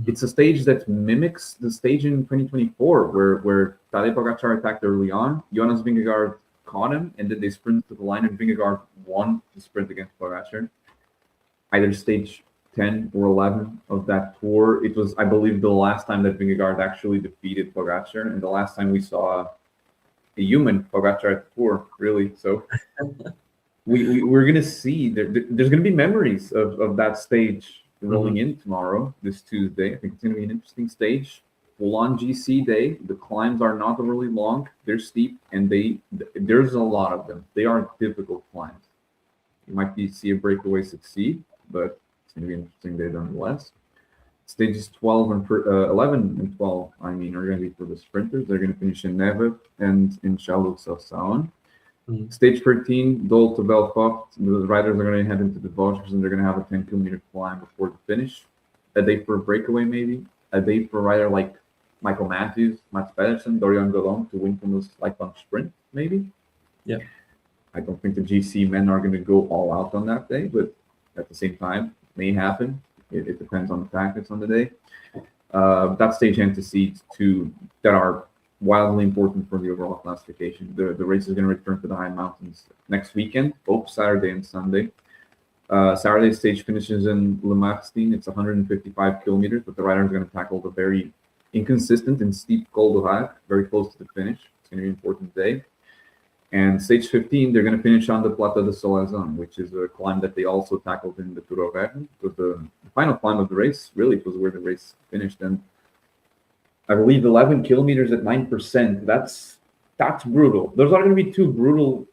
It's a stage that mimics the stage in 2024 where Tadej Pogačar attacked early on. Jonas Vingegaard caught him, and then they sprinted to the line, and Vingegaard won the sprint against Pogačar. Either stage 10 or 11 of that tour. It was, I believe, the last time that Vingegaard actually defeated Pogačar, and the last time we saw a human Pogačar at the tour, really. So we're going to see, there's going to be memories of that stage rolling in tomorrow, this Tuesday. I think it's going to be an interesting stage. Full-on GC day. The climbs are not really long. They're steep, and there's a lot of them. They are difficult climbs. You might see a breakaway succeed, but it's going to be an interesting day nonetheless. Stages 11 and 12, are going to be for the sprinters. They're going to finish in Neve and in Chalon-sur-Saône. Stage 13, Dole to Belfort. The riders are going to head into the Vosges, and they're going to have a 10-kilometer climb before the finish. A day for a breakaway, maybe. A day for a rider like Michael Matthews, Mats Pedersen, Dorian Golon to win from this lifelong sprint, maybe. Yeah. I don't think the GC men are going to go all out on that day, but at the same time, it may happen. It depends on the tactics on the day. That stage antecedes to that are wildly important for the overall classification. The race is going to return to the high mountains next weekend, both Saturday and Sunday. Saturday stage finishes in Le Marstein. It's 155 kilometers, but the riders are going to tackle the very inconsistent and steep Col d'Or, very close to the finish. It's going to be an important day. And stage 15, they're going to finish on the Plateau de Solazan, which is a climb that they also tackled in the Tour of Auvergne. It was the final climb of the race. Really, it was where the race finished. And I believe 11 kilometers at 9%. That's brutal. Those are going to be two brutal.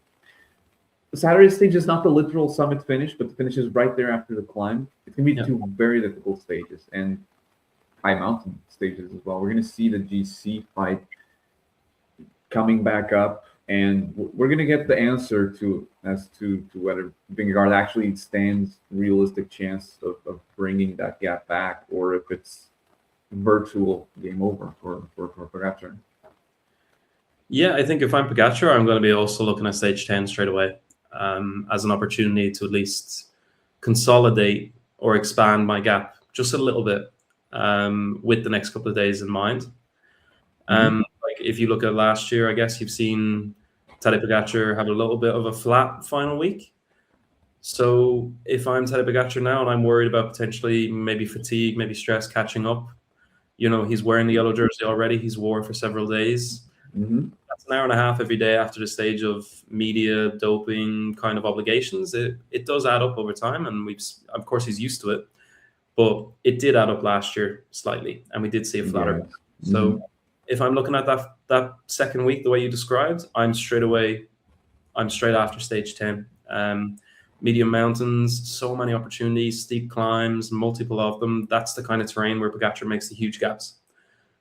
The Saturday stage is not the literal summit finish, but the finish is right there after the climb. It's going to be two very difficult stages and high mountain stages as well. We're going to see the GC fight coming back up. And we're going to get the answer as to whether Vingegaard actually stands realistic chance of bringing that gap back, or if it's virtual game over for Pogačar. Yeah, I think if I'm Pogačar, I'm going to be also looking at stage 10 straight away as an opportunity to at least consolidate or expand my gap just a little bit with the next couple of days in mind. Like if you look at last year, I guess you've seen Tadej Pogačar have a little bit of a flat final week. So if I'm Tadej Pogačar now and I'm worried about potentially maybe fatigue, maybe stress catching up, he's wearing the yellow jersey already. He's wore for several days. That's an hour and a half every day after the stage of media, doping kind of obligations. It does add up over time, and of course he's used to it, but it did add up last year slightly, and we did see a flatter. So if I'm looking at that second week, the way you described, I'm straight after stage 10. Medium mountains, so many opportunities, steep climbs, multiple of them. That's the kind of terrain where Pogačar makes the huge gaps,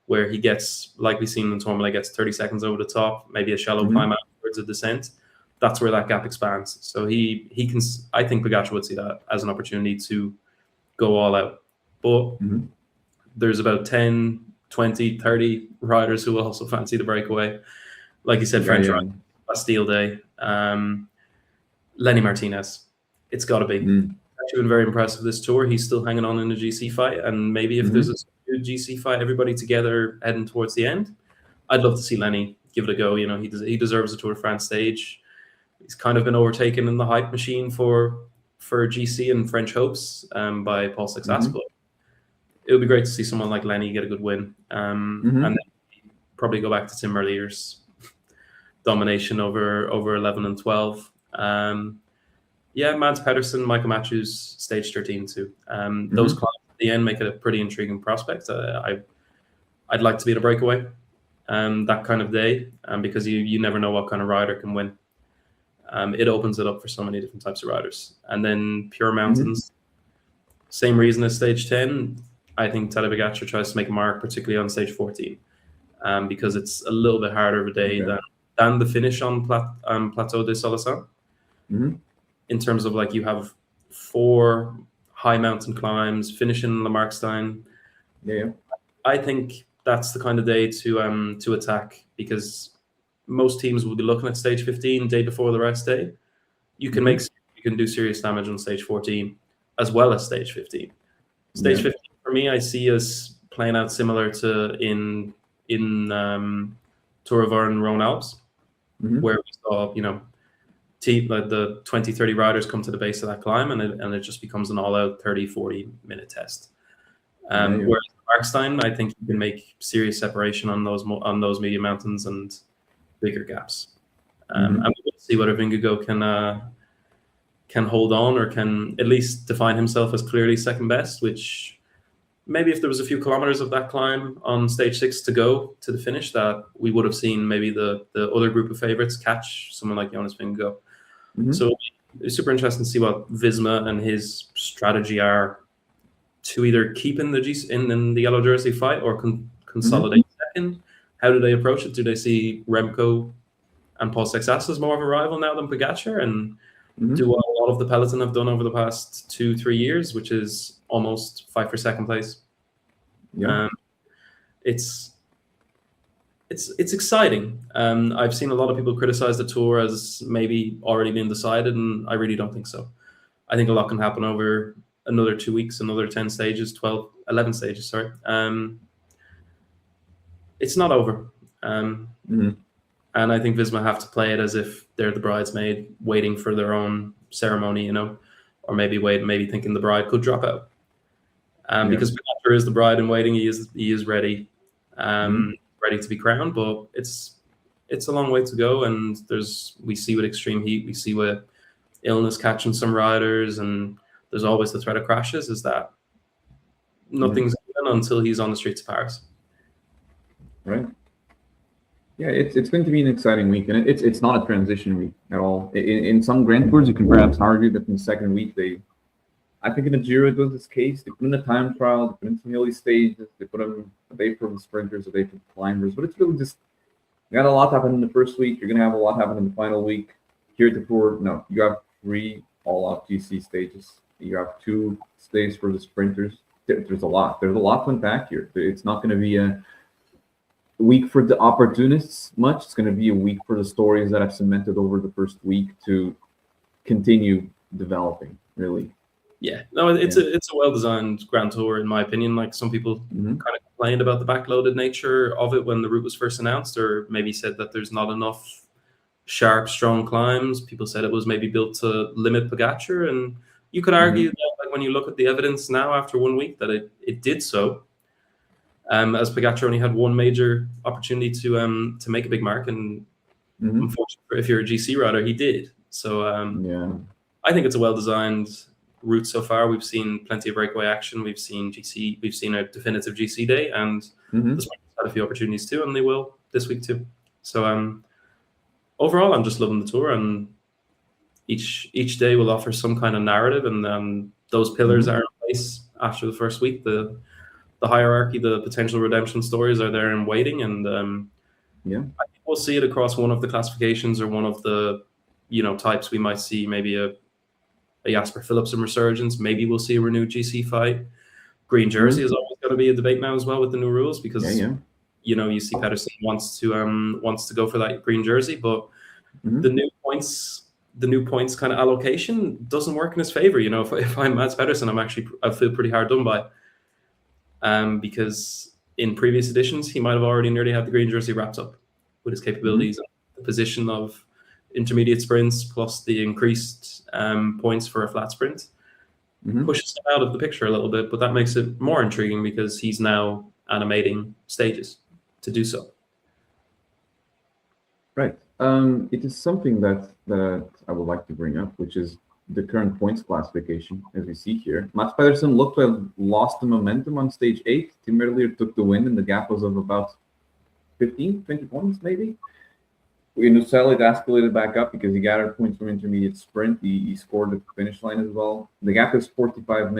where he gets, like we've seen in Tourmalet, gets 30 seconds over the top, maybe a shallow climb out towards a descent. That's where that gap expands. So he can. I think Pogačar would see that as an opportunity to go all out. But there's about 10, 20, 30 riders who will also fancy the breakaway. Like you said, French rider, Bastille Day, Lenny Martinez. It's got to be. Actually been very impressive this tour. He's still hanging on in the GC fight, and maybe if there's a good GC fight, everybody together heading towards the end, I'd love to see Lenny give it a go. He deserves a Tour de France stage. He's kind of been overtaken in the hype machine for GC and French hopes by Paul Six-Aspel. It would be great to see someone like Lenny get a good win, and then probably go back to Tim Merlier's domination over 11 and 12. Mads Pedersen, Michael Matthews, stage 13 too. Those climbs at the end make it a pretty intriguing prospect. I'd like to be in a breakaway that kind of day, because you never know what kind of rider can win. It opens it up for so many different types of riders. And then pure mountains, same reason as stage 10. I think Tadej Pogačar tries to make a mark, particularly on stage 14, because it's a little bit harder of a day than the finish on Plateau de Solazan. In terms of you have 4 high mountain climbs, finishing in Le Marstein. I think that's the kind of day to attack, because most teams will be looking at stage 15 day before the rest day. You can do serious damage on stage 14 as well as stage 15. Stage 15 for me, I see as playing out similar to in Tour of Auvergne Rhone Alps, where we saw the 20-30 riders come to the base of that climb, and it just becomes an all-out 30-40 minute test. Whereas Markstein, I think you can make serious separation on those medium mountains and bigger gaps. And we'll see whether Vingegaard can hold on, or can at least define himself as clearly second best, which maybe if there was a few kilometers of that climb on stage 6 to go to the finish, that we would have seen maybe the other group of favorites catch someone like Jonas Vingegaard. So it's super interesting to see what Visma and his strategy are to either keep in the yellow jersey fight or consolidate second. How do they approach it? Do they see Remco and Paul Six-Aspel as more of a rival now than Pogačar, and do what a lot of the peloton have done over the past 2-3 years, which is almost fight for second place? It's exciting. I've seen a lot of people criticize the tour as maybe already being decided, and I really don't think so. I think a lot can happen over another 2 weeks, another 11 stages, sorry. it's not over. Mhm. And I think Visma have to play it as if they're the bridesmaid waiting for their own ceremony, or maybe thinking the bride could drop out. Yeah. Because Pogačar is the bride in waiting, he is ready, Mhm. ready to be crowned. But it's a long way to go, and we see with extreme heat, we see with illness catching some riders, and there's always the threat of crashes. Is that nothing's given until he's on the streets of Paris. Right. Yeah, it's going to be an exciting week, and it's not a transition week at all. In some Grand Tours, you can perhaps argue that in the second week I think in the Giro it was this case. They put in a time trial, they put in some hilly stages, they put in a day for the sprinters, a day for the climbers, but it's really just you got a lot happen in the first week. You're gonna have a lot happen in the final week. Here at the Tour, no, you have 3 all-out GC stages. You have 2 stays for the sprinters. There's a lot. There's a lot to unpack here. It's not going to be a week for the opportunists much. It's going to be a week for the stories that have cemented over the first week to continue developing, really. Yeah, no, it's a well-designed Grand Tour, in my opinion. Like, some people kind of complained about the backloaded nature of it when the route was first announced, or maybe said that there's not enough sharp, strong climbs. People said it was maybe built to limit Pogačar, and you could argue that, like, when you look at the evidence now after 1 week, that it did so. As Pogačar only had one major opportunity to make a big mark, and unfortunately, if you're a GC rider, he did. So I think it's a well-designed route so far. We've seen plenty of breakaway action. We've seen GC. We've seen a definitive GC day, and the sprinters had a few opportunities too, and they will this week too. So overall, I'm just loving the Tour, and each day will offer some kind of narrative, and those pillars are in place after the first week. The hierarchy, the potential redemption stories are there and waiting, and I think we'll see it across one of the classifications or one of the types. We might see maybe a Jasper Philipsen resurgence. Maybe we'll see a renewed GC fight. Green jersey is always going to be a debate now as well with the new rules, because you see Pedersen wants to go for that green jersey, but the new points kind of allocation doesn't work in his favor. If I'm Mads Pedersen, I feel pretty hard done by. Because in previous editions, he might have already nearly had the green jersey wrapped up with his capabilities. The position of intermediate sprints plus the increased points for a flat sprint pushes him out of the picture a little bit, but that makes it more intriguing because he's now animating stages to do so. Right. It is something that I would like to bring up, which is the current points classification, as we see here. Mads Pedersen looked to have lost the momentum on stage 8. Tim earlier took the win, and the gap was of about 15, 20 points, maybe. In Nusel, it escalated back up because he gathered points from intermediate sprint. He scored at the finish line as well. The gap is 45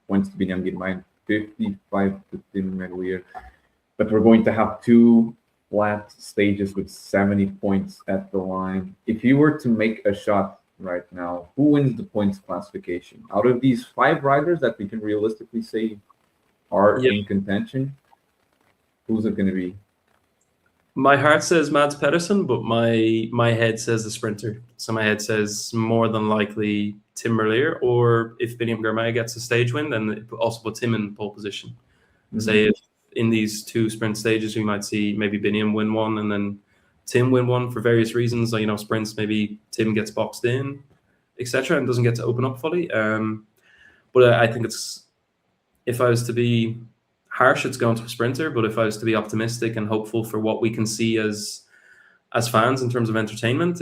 points to be named in mind, 55 to Tim earlier. But we're going to have 2 flat stages with 70 points at the line. If you were to make a shot right now, who wins the points classification? Out of these 5 riders that we can realistically say are in contention, who's it going to be? My heart says Mads Pedersen, but my head says the sprinter. So my head says more than likely Tim Merlier, or if Biniam Girmay gets a stage win, then it also puts him in pole position. Say if in these 2 sprint stages, we might see maybe Biniam win one and then Tim win one for various reasons. Sprints, maybe Tim gets boxed in, etc., and doesn't get to open up fully. But I think if I was to be harsh, it's going to a sprinter. But if I was to be optimistic and hopeful for what we can see as fans in terms of entertainment,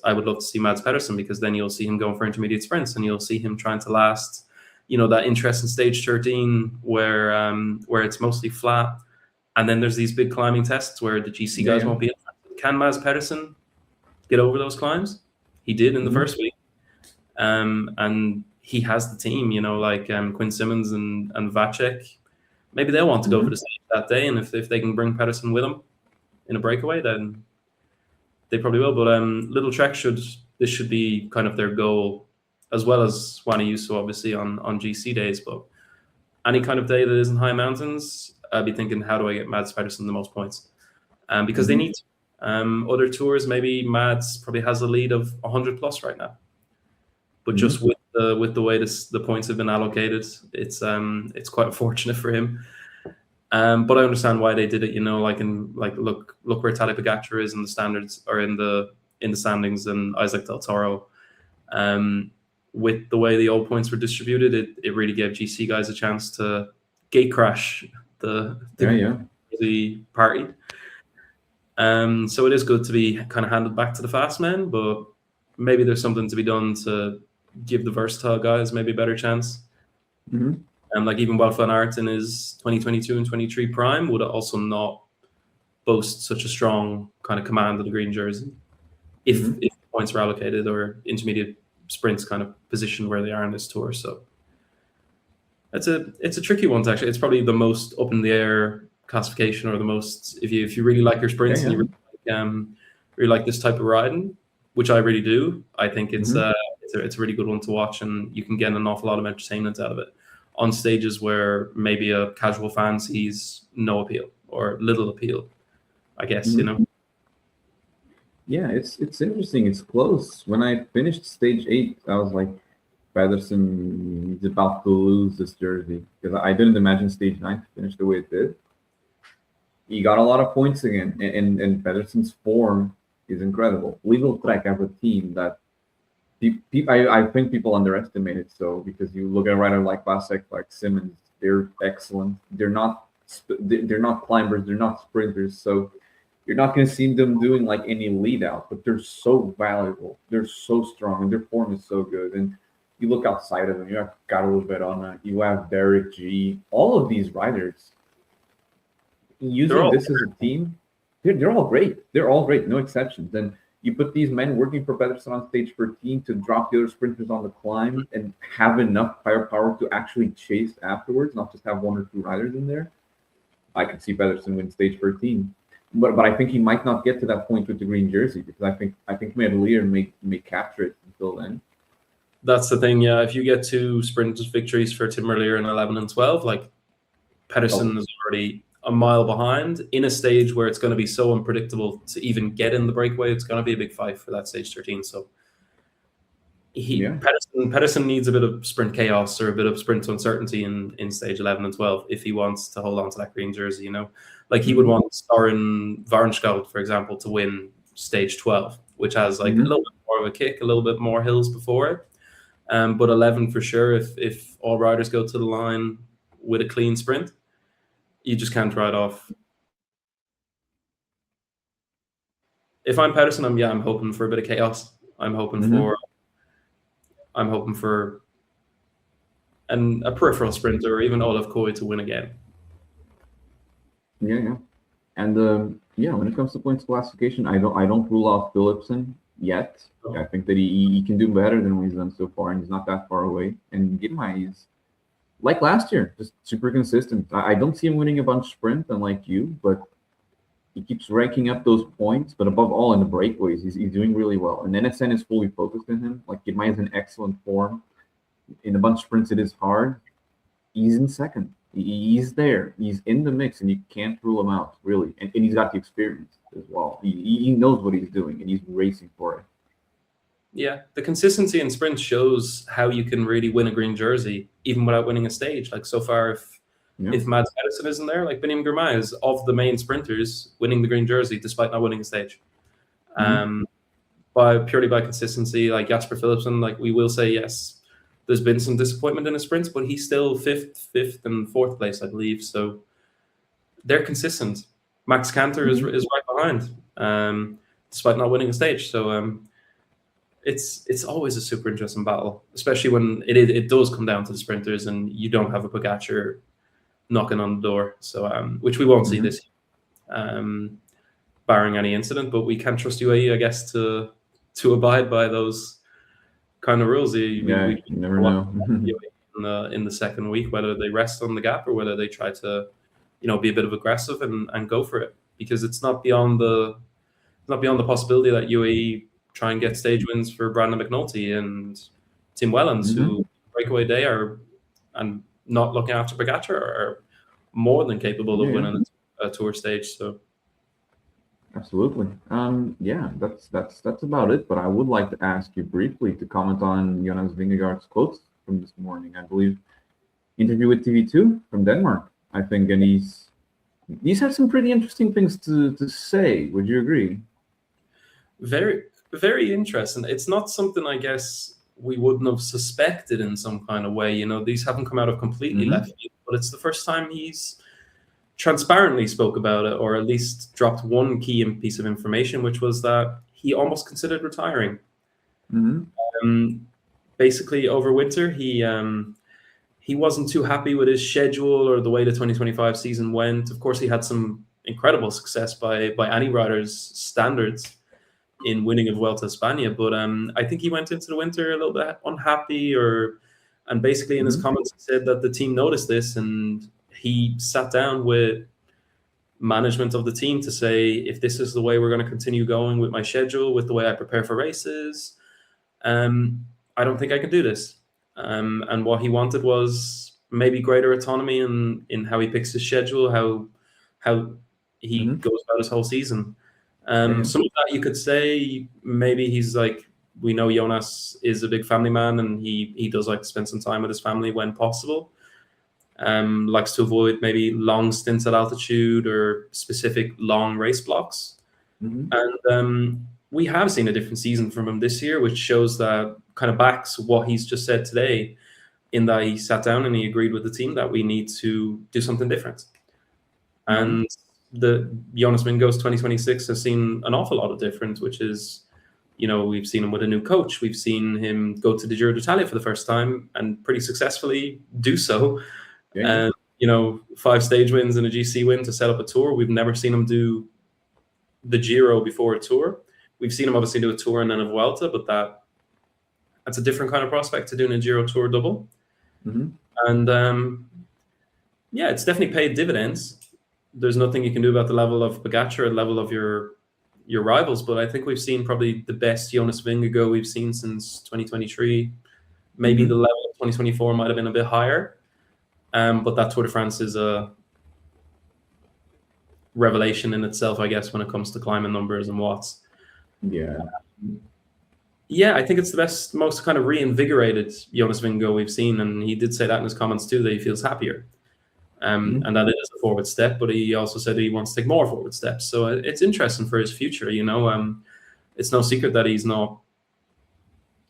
I would love to see Mads Pedersen, because then you'll see him going for intermediate sprints and you'll see him trying to last that interest in stage 13 where it's mostly flat, and then there's these big climbing tests where the GC guys won't be interested. Can Mads Pedersen get over those climbs? He did in the first week, and he has the team. Like Quinn Simmons and Vacek. Maybe they'll want to go for the stage that day, and if they can bring Pedersen with them in a breakaway, then they probably will. But Little Trek should be kind of their goal, as well as Juan Ayuso, obviously, on GC days. But any kind of day that isn't high mountains, I'd be thinking, how do I get Mads Pedersen the most points? Because they need to. Other tours, maybe Mads probably has a lead of 100 plus right now. But just with the way the points have been allocated, it's quite fortunate for him. But I understand why they did it. Look where Tadej Pogacar is in the standards or in the standings, and Isaac Del Toro. With the way the old points were distributed, it really gave GC guys a chance to gate crash the party. So it is good to be kind of handed back to the fast men, but maybe there's something to be done to give the versatile guys maybe a better chance. Mm-hmm. And like even Wout van Aert in his 2022 and 23 prime would also not boast such a strong kind of command of the green jersey if points were allocated or intermediate sprints kind of positioned where they are in this tour. So it's a tricky one to actually. It's probably the most up in the air classification, or the most if you really like your sprints and you really like this type of riding, which I really do. I think it's a really good one to watch, and you can get an awful lot of entertainment out of it on stages where maybe a casual fan sees no appeal or little appeal, I guess, Yeah, it's interesting. It's close. When I finished stage 8, I was like, Pedersen is about to lose this jersey, because I didn't imagine stage 9 to finish the way it did. He got a lot of points again, and Pedersen's form is incredible. Legal Trek have a team that I think people underestimate it. So because you look at a rider like Vasek, like Simmons, they're excellent. They're not climbers. They're not sprinters. So you're not going to see them doing like any lead out, but they're so valuable. They're so strong, and their form is so good. And you look outside of them, you have Carlos Verona, you have Derek G. All of these riders using this as a team, they're all great. They're all great, no exceptions. And you put these men working for Pedersen on stage 13 to drop the other sprinters on the climb and have enough firepower to actually chase afterwards, not just have 1 or 2 riders in there. I could see Pedersen win stage 13. But I think he might not get to that point with the green jersey, because I think Merlier may capture it until then. That's the thing, yeah. If you get 2 sprint victories for Tim Merlier in 11 and 12, like Pedersen is already a mile behind in a stage where it's going to be so unpredictable to even get in the breakaway. It's going to be a big fight for that stage 13. So Pedersen needs a bit of sprint chaos or a bit of sprint uncertainty in stage 11 and 12 if he wants to hold on to that green jersey, Like he would want Søren Varnskjold, for example, to win stage 12, which has like a little bit more of a kick, a little bit more hills before it. But 11 for sure, if all riders go to the line with a clean sprint, you just can't ride off. If I'm Pedersen, I'm hoping for a bit of chaos. I'm hoping for a peripheral sprinter or even Olaf Koy to win again. Yeah. And when it comes to points classification, I don't rule out Philipsen yet. Oh. I think that he can do better than what he's done so far, and he's not that far away. And Gidmai is like last year, just super consistent. I don't see him winning a bunch of sprint, unlike you, but he keeps ranking up those points. But above all, in the breakaways, he's doing really well. And NSN is fully focused on him. Like Gidmai is in excellent form. In a bunch of sprints, it is hard. He's in second. He's there. He's in the mix, and you can't rule him out, really. And he's got the experience as well. He knows what he's doing, and he's racing for it. Yeah, the consistency in sprints shows how you can really win a green jersey, even without winning a stage. Like so far, if Mads Pedersen isn't there, like Biniam Girmay is of the main sprinters winning the green jersey despite not winning a stage. Purely by consistency, like Jasper Philipsen, like we will say, yes, there's been some disappointment in his sprints, but he's still fifth and fourth place, I believe. So they're consistent. Max Canter is right behind, despite not winning a stage. So it's always a super interesting battle, especially when it does come down to the sprinters and you don't have a Pogacar knocking on the door. So which we won't see this year, barring any incident. But we can trust UAE, I guess, to abide by those kind of rules. We never know. in the second week, whether they rest on the gap or whether they try to, be a bit of aggressive and go for it, because it's not beyond the possibility that UAE try and get stage wins for Brandon McNulty and Tim Wellens, who breakaway day and not looking after Pogacar are more than capable of winning a tour stage. So. Absolutely. That's about it. But I would like to ask you briefly to comment on Jonas Vingegaard's quotes from this morning. I believe interview with TV2 from Denmark, I think, and he's these have some pretty interesting things to say. Would you agree? Very, very interesting. It's not something I guess we wouldn't have suspected in some kind of way. These haven't come out of completely left field, but it's the first time he's transparently spoke about it, or at least dropped one key piece of information, which was that he almost considered retiring. Basically, over winter, he wasn't too happy with his schedule or the way the 2025 season went. Of course, he had some incredible success by any rider's standards in winning of Vuelta a España, but I think he went into the winter a little bit unhappy, and basically in his comments he said that the team noticed this, and he sat down with management of the team to say, if this is the way we're going to continue going with my schedule, with the way I prepare for races, I don't think I can do this. And what he wanted was maybe greater autonomy in how he picks his schedule, how he goes about his whole season. Some of that you could say, maybe he's like, we know Jonas is a big family man, and he does like to spend some time with his family when possible. Likes to avoid maybe long stints at altitude or specific long race blocks. And we have seen a different season from him this year, which shows that kind of backs what he's just said today, in that he sat down and he agreed with the team that we need to do something different. And the Jonas Vingegaard's 2026 has seen an awful lot of difference, which is, we've seen him with a new coach. We've seen him go to the Giro d'Italia for the first time and pretty successfully do so. And 5 stage wins and a GC win to set up a tour. We've never seen him do the Giro before a tour. We've seen him obviously do a tour and then a Vuelta, but that's a different kind of prospect to doing a Giro Tour double. And it's definitely paid dividends. There's nothing you can do about the level of Pogacar or the level of your rivals, but I think we've seen probably the best Jonas Vingegaard we've seen since 2023. Maybe the level of 2024 might have been a bit higher. But that Tour de France is a revelation in itself, I guess, when it comes to climbing numbers and watts. I think it's the best, most kind of reinvigorated Jonas Vingegaard we've seen, and he did say that in his comments too, that he feels happier. And that it is a forward step, but he also said he wants to take more forward steps. So it's interesting for his future, It's no secret that he's not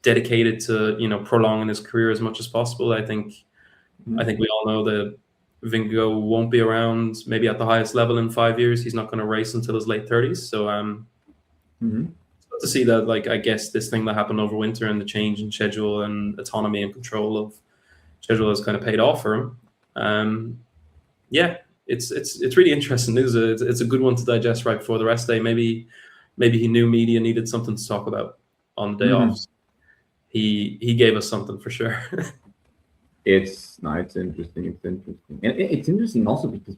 dedicated to, prolonging his career as much as possible. I think we all know that Vingegaard won't be around maybe at the highest level in 5 years. He's not going to race until his late 30s. So to see that, like, I guess this thing that happened over winter and the change in schedule and autonomy and control of schedule has kind of paid off for him. It's really interesting news. It's a good one to digest right before the rest day. Maybe he knew media needed something to talk about on the day off. He gave us something for sure. It's interesting. And it's interesting also because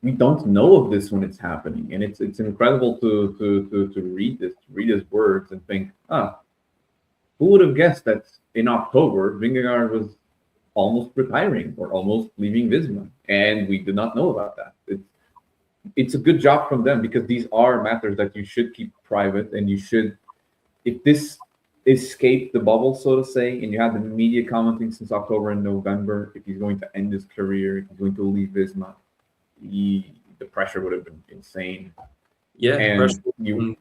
we don't know of this when it's happening, and it's incredible to read his words and think, who would have guessed that in October Vingegaard was almost retiring or almost leaving Visma, and we did not know about that. It's a good job from them, because these are matters that you should keep private, and you should, if this escaped the bubble, so to say, and you had the media commenting since October and November, if he's going to end his career, if he's going to leave Visma, the pressure would have been insane. And you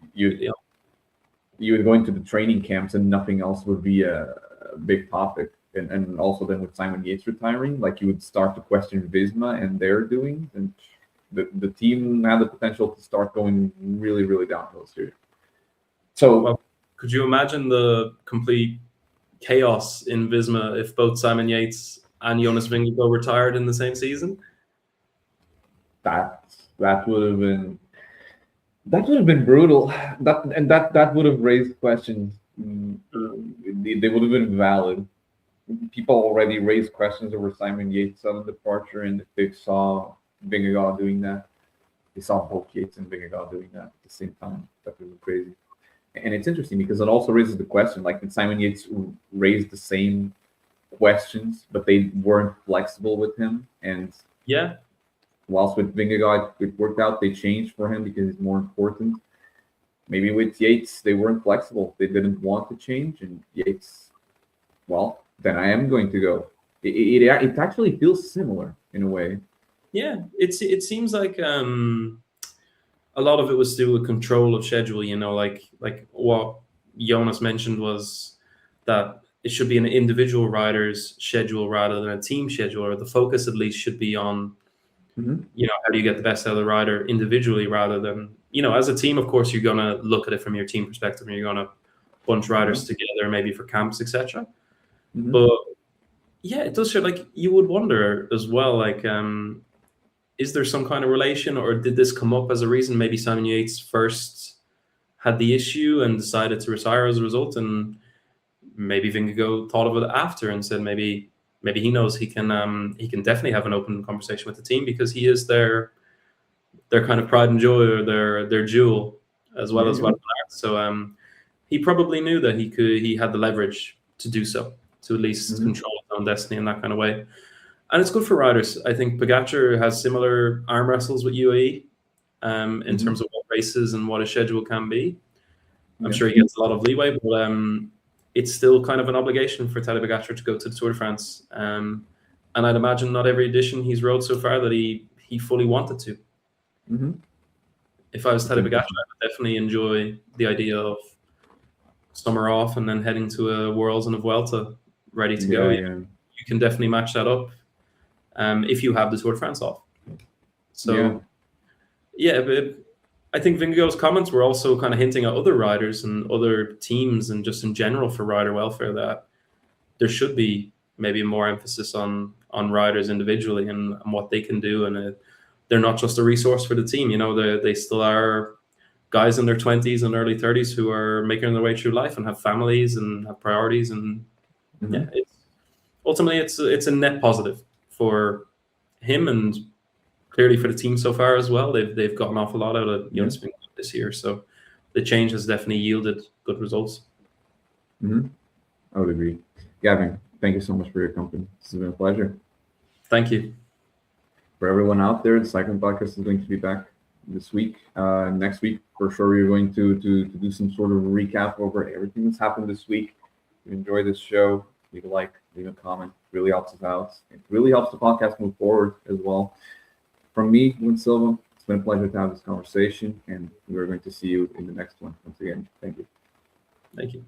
would go into the training camps and nothing else would be a big topic. And also then with Simon Yates retiring, like, you would start to question Visma and their doings, and the team had the potential to start going really, really downhill here. So, could you imagine the complete chaos in Visma if both Simon Yates and Jonas Vingegaard retired in the same season? That would have been brutal. That would have raised questions. They would have been valid. People already raised questions over Simon Yates' sudden departure, and if they saw Vingegaard doing that, they saw both Yates and Vingegaard doing that at the same time. That would be crazy. And it's interesting because it also raises the question, like, when Simon Yates raised the same questions, but they weren't flexible with him. And whilst with Vingegaard it worked out, they changed for him because he's more important. Maybe with Yates, they weren't flexible. They didn't want to change, and Yates, then I am going to go. It actually feels similar in a way. Yeah, it seems like a lot of it was to do with control of schedule. Like what Jonas mentioned was that it should be an individual rider's schedule rather than a team schedule, or the focus at least should be on how do you get the best out of the rider individually rather than as a team. Of course, you're gonna look at it from your team perspective, and you're gonna bunch riders together maybe for camps, etc. But yeah, it does show, like, you would wonder as well, like, is there some kind of relation, or did this come up as a reason? Maybe Simon Yates first had the issue and decided to retire as a result, and maybe Vingegaard thought of it after and said maybe he knows he can definitely have an open conversation with the team, because he is their kind of pride and joy, or their jewel, as well as Wout van Aert. So he probably knew that he had the leverage to do so, to at least control his own destiny in that kind of way. And it's good for riders. I think Pogacar has similar arm wrestles with UAE in terms of what races and what his schedule can be. I'm sure he gets a lot of leeway, but it's still kind of an obligation for Tadej Pogacar to go to the Tour de France. And I'd imagine not every edition he's rode so far that he fully wanted to. If I was Tadej Pogacar, I would definitely enjoy the idea of summer off and then heading to a Worlds and a Vuelta ready to go. You can definitely match that up if you have the Tour de France off. So, but I think Vingegaard's comments were also kind of hinting at other riders and other teams, and just in general for rider welfare, that there should be maybe more emphasis on riders individually and what they can do. And they're not just a resource for the team. They still are guys in their 20s and early 30s who are making their way through life and have families and have priorities. And ultimately it's a net positive for him, and clearly for the team so far as well. They've got an awful lot out of Jonas Vingegaard this year, so the change has definitely yielded good results. I would agree. Gavin, thank you so much for your company. This has been a pleasure. Thank you. For everyone out there, the Cycling Podcast is going to be back this week. Next week, for sure, we're going to do some sort of recap over everything that's happened this week. If you enjoy this show, leave a like, leave a comment. It really helps us out. It really helps the podcast move forward as well. From me, Silva, it's been a pleasure to have this conversation, and we're going to see you in the next one. Once again, thank you. Thank you.